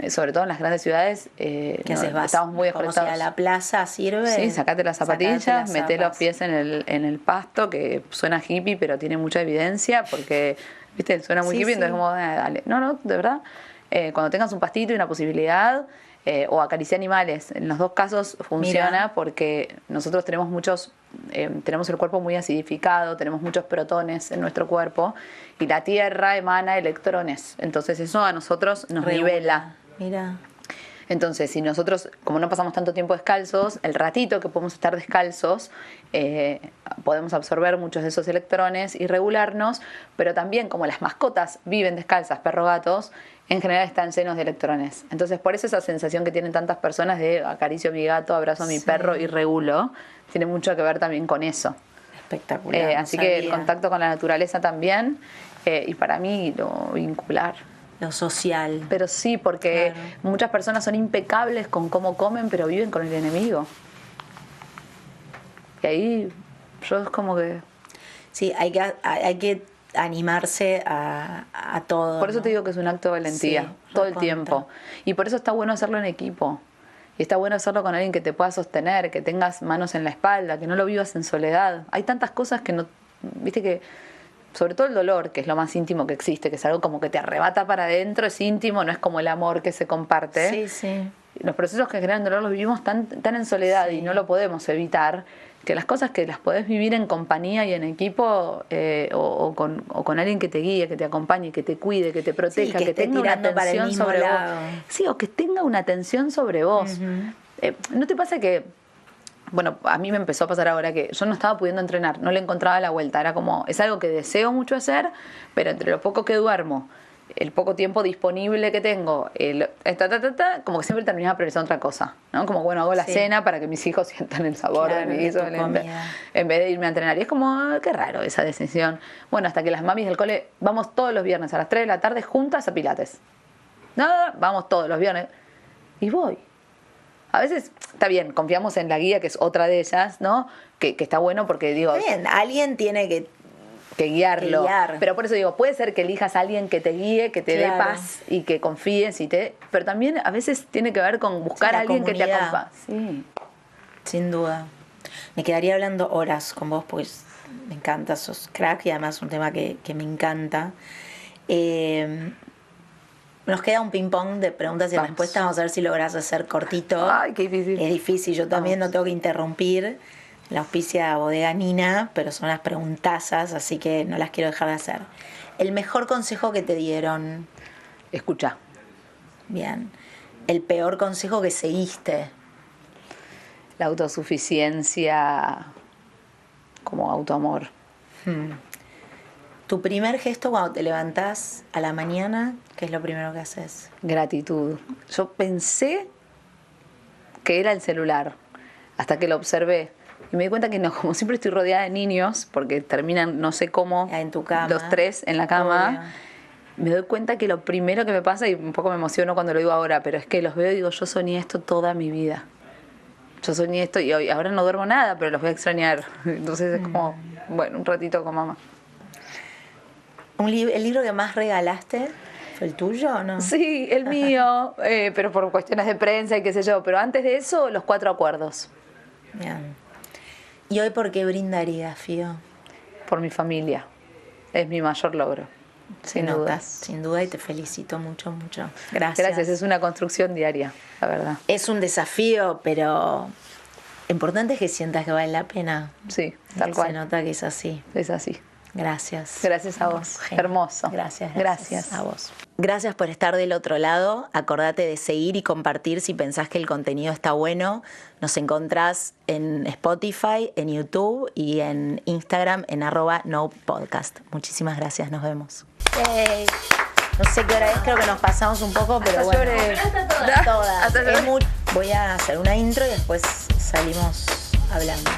Sobre todo en las grandes ciudades. ¿Qué haces? Estamos muy desconectados. Como si a la plaza sirve. Sí, sacate las zapatillas, meté los pies en el pasto, que suena hippie, pero tiene mucha evidencia, porque... ¿Viste? Suena muy hippie, entonces como, dale. No, de verdad. Cuando tengas un pastito y una posibilidad, o acariciar animales. En los dos casos funciona. Mira. Porque nosotros tenemos tenemos el cuerpo muy acidificado, tenemos muchos protones en nuestro cuerpo, y la tierra emana electrones. Entonces eso a nosotros nos nivela. Mira. Entonces, si nosotros, como no pasamos tanto tiempo descalzos, el ratito que podemos estar descalzos, podemos absorber muchos de esos electrones y regularnos, pero también como las mascotas viven descalzas, perros, gatos, en general están llenos de electrones. Entonces, por eso esa sensación que tienen tantas personas de acaricio a mi gato, abrazo a mi perro y regulo, tiene mucho que ver también con eso. Espectacular. Así que el contacto con la naturaleza también, y para mí lo vincular. Lo social. Pero sí, porque muchas personas son impecables con cómo comen, pero viven con el enemigo. Y ahí yo es como que... Sí, hay que animarse a todo. Por eso, ¿no?, te digo que es un acto de valentía, todo el tiempo. Y por eso está bueno hacerlo en equipo. Y está bueno hacerlo con alguien que te pueda sostener, que tengas manos en la espalda, que no lo vivas en soledad. Hay tantas cosas que no... Viste que... Sobre todo el dolor, que es lo más íntimo que existe, que es algo como que te arrebata para adentro, es íntimo, no es como el amor que se comparte. Sí. Los procesos que generan dolor los vivimos tan en soledad, y no lo podemos evitar, que las cosas que las podés vivir en compañía y en equipo, o con alguien que te guíe, que te acompañe, que te cuide, que te proteja, que tenga una atención sobre vos. Sí, o que tenga una atención sobre vos. ¿No te pasa que... Bueno, a mí me empezó a pasar ahora que yo no estaba pudiendo entrenar, no le encontraba la vuelta, era como, es algo que deseo mucho hacer, pero entre lo poco que duermo, el poco tiempo disponible que tengo, como que siempre terminaba priorizando otra cosa, ¿no? Como, bueno, hago la cena para que mis hijos sientan el sabor de mi guiso en vez de irme a entrenar. Y es como, qué raro esa decisión. Bueno, hasta que las mamis del cole, vamos todos los viernes a las 3 de la tarde juntas a Pilates. Nada, vamos todos los viernes. Y voy. A veces, está bien, confiamos en la guía, que es otra de ellas, ¿no? Que está bueno porque digo... Está bien, alguien tiene que guiarlo. guiar. Pero por eso digo, puede ser que elijas a alguien que te guíe, que te dé paz y que confíes pero también a veces tiene que ver con buscar a alguien comunidad. Que te acompañe. Sí. Sin duda. Me quedaría hablando horas con vos, pues me encanta, sos crack y además un tema que me encanta. Nos queda un ping-pong de preguntas y respuestas. Vamos a ver si lográs hacer cortito. Ay, qué difícil. Es difícil, yo también no tengo que interrumpir. La auspicia Bodega Nina, pero son las preguntazas, así que no las quiero dejar de hacer. El mejor consejo que te dieron. Escucha. Bien. El peor consejo que seguiste. La autosuficiencia como autoamor. Tu primer gesto cuando te levantás a la mañana, ¿qué es lo primero que haces? Gratitud. Yo pensé que era el celular, hasta que lo observé. Y me di cuenta que no, como siempre estoy rodeada de niños, porque terminan no sé cómo, en tu cama, los 3 en la cama, obvio. Me doy cuenta que lo primero que me pasa, y un poco me emociono cuando lo digo ahora, pero es que los veo y digo, yo soñé esto toda mi vida. Yo soñé esto y hoy, ahora no duermo nada, pero los voy a extrañar. Entonces es como, bueno, un ratito con mamá. ¿El libro que más regalaste fue el tuyo o no? Sí, el mío, pero por cuestiones de prensa y qué sé yo. Pero antes de eso, los 4 acuerdos. Bien. ¿Y hoy por qué brindarías, Fío? Por mi familia. Es mi mayor logro. Sin duda. Sin duda, y te felicito mucho, mucho. Gracias. Gracias, es una construcción diaria, la verdad. Es un desafío, pero lo importante es que sientas que vale la pena. Sí, tal cual. Se nota que es así. Es así. Gracias. Gracias a vos. Hermoso. Gracias a vos. Gracias por estar del otro lado. Acordate de seguir y compartir si pensás que el contenido está bueno. Nos encontrás en Spotify, en YouTube y en Instagram en @nopodcast. Muchísimas gracias. Nos vemos. Hey. No sé qué hora es, creo que nos pasamos un poco, pero hasta bueno. Lloré. Todas. Voy a hacer una intro y después salimos hablando.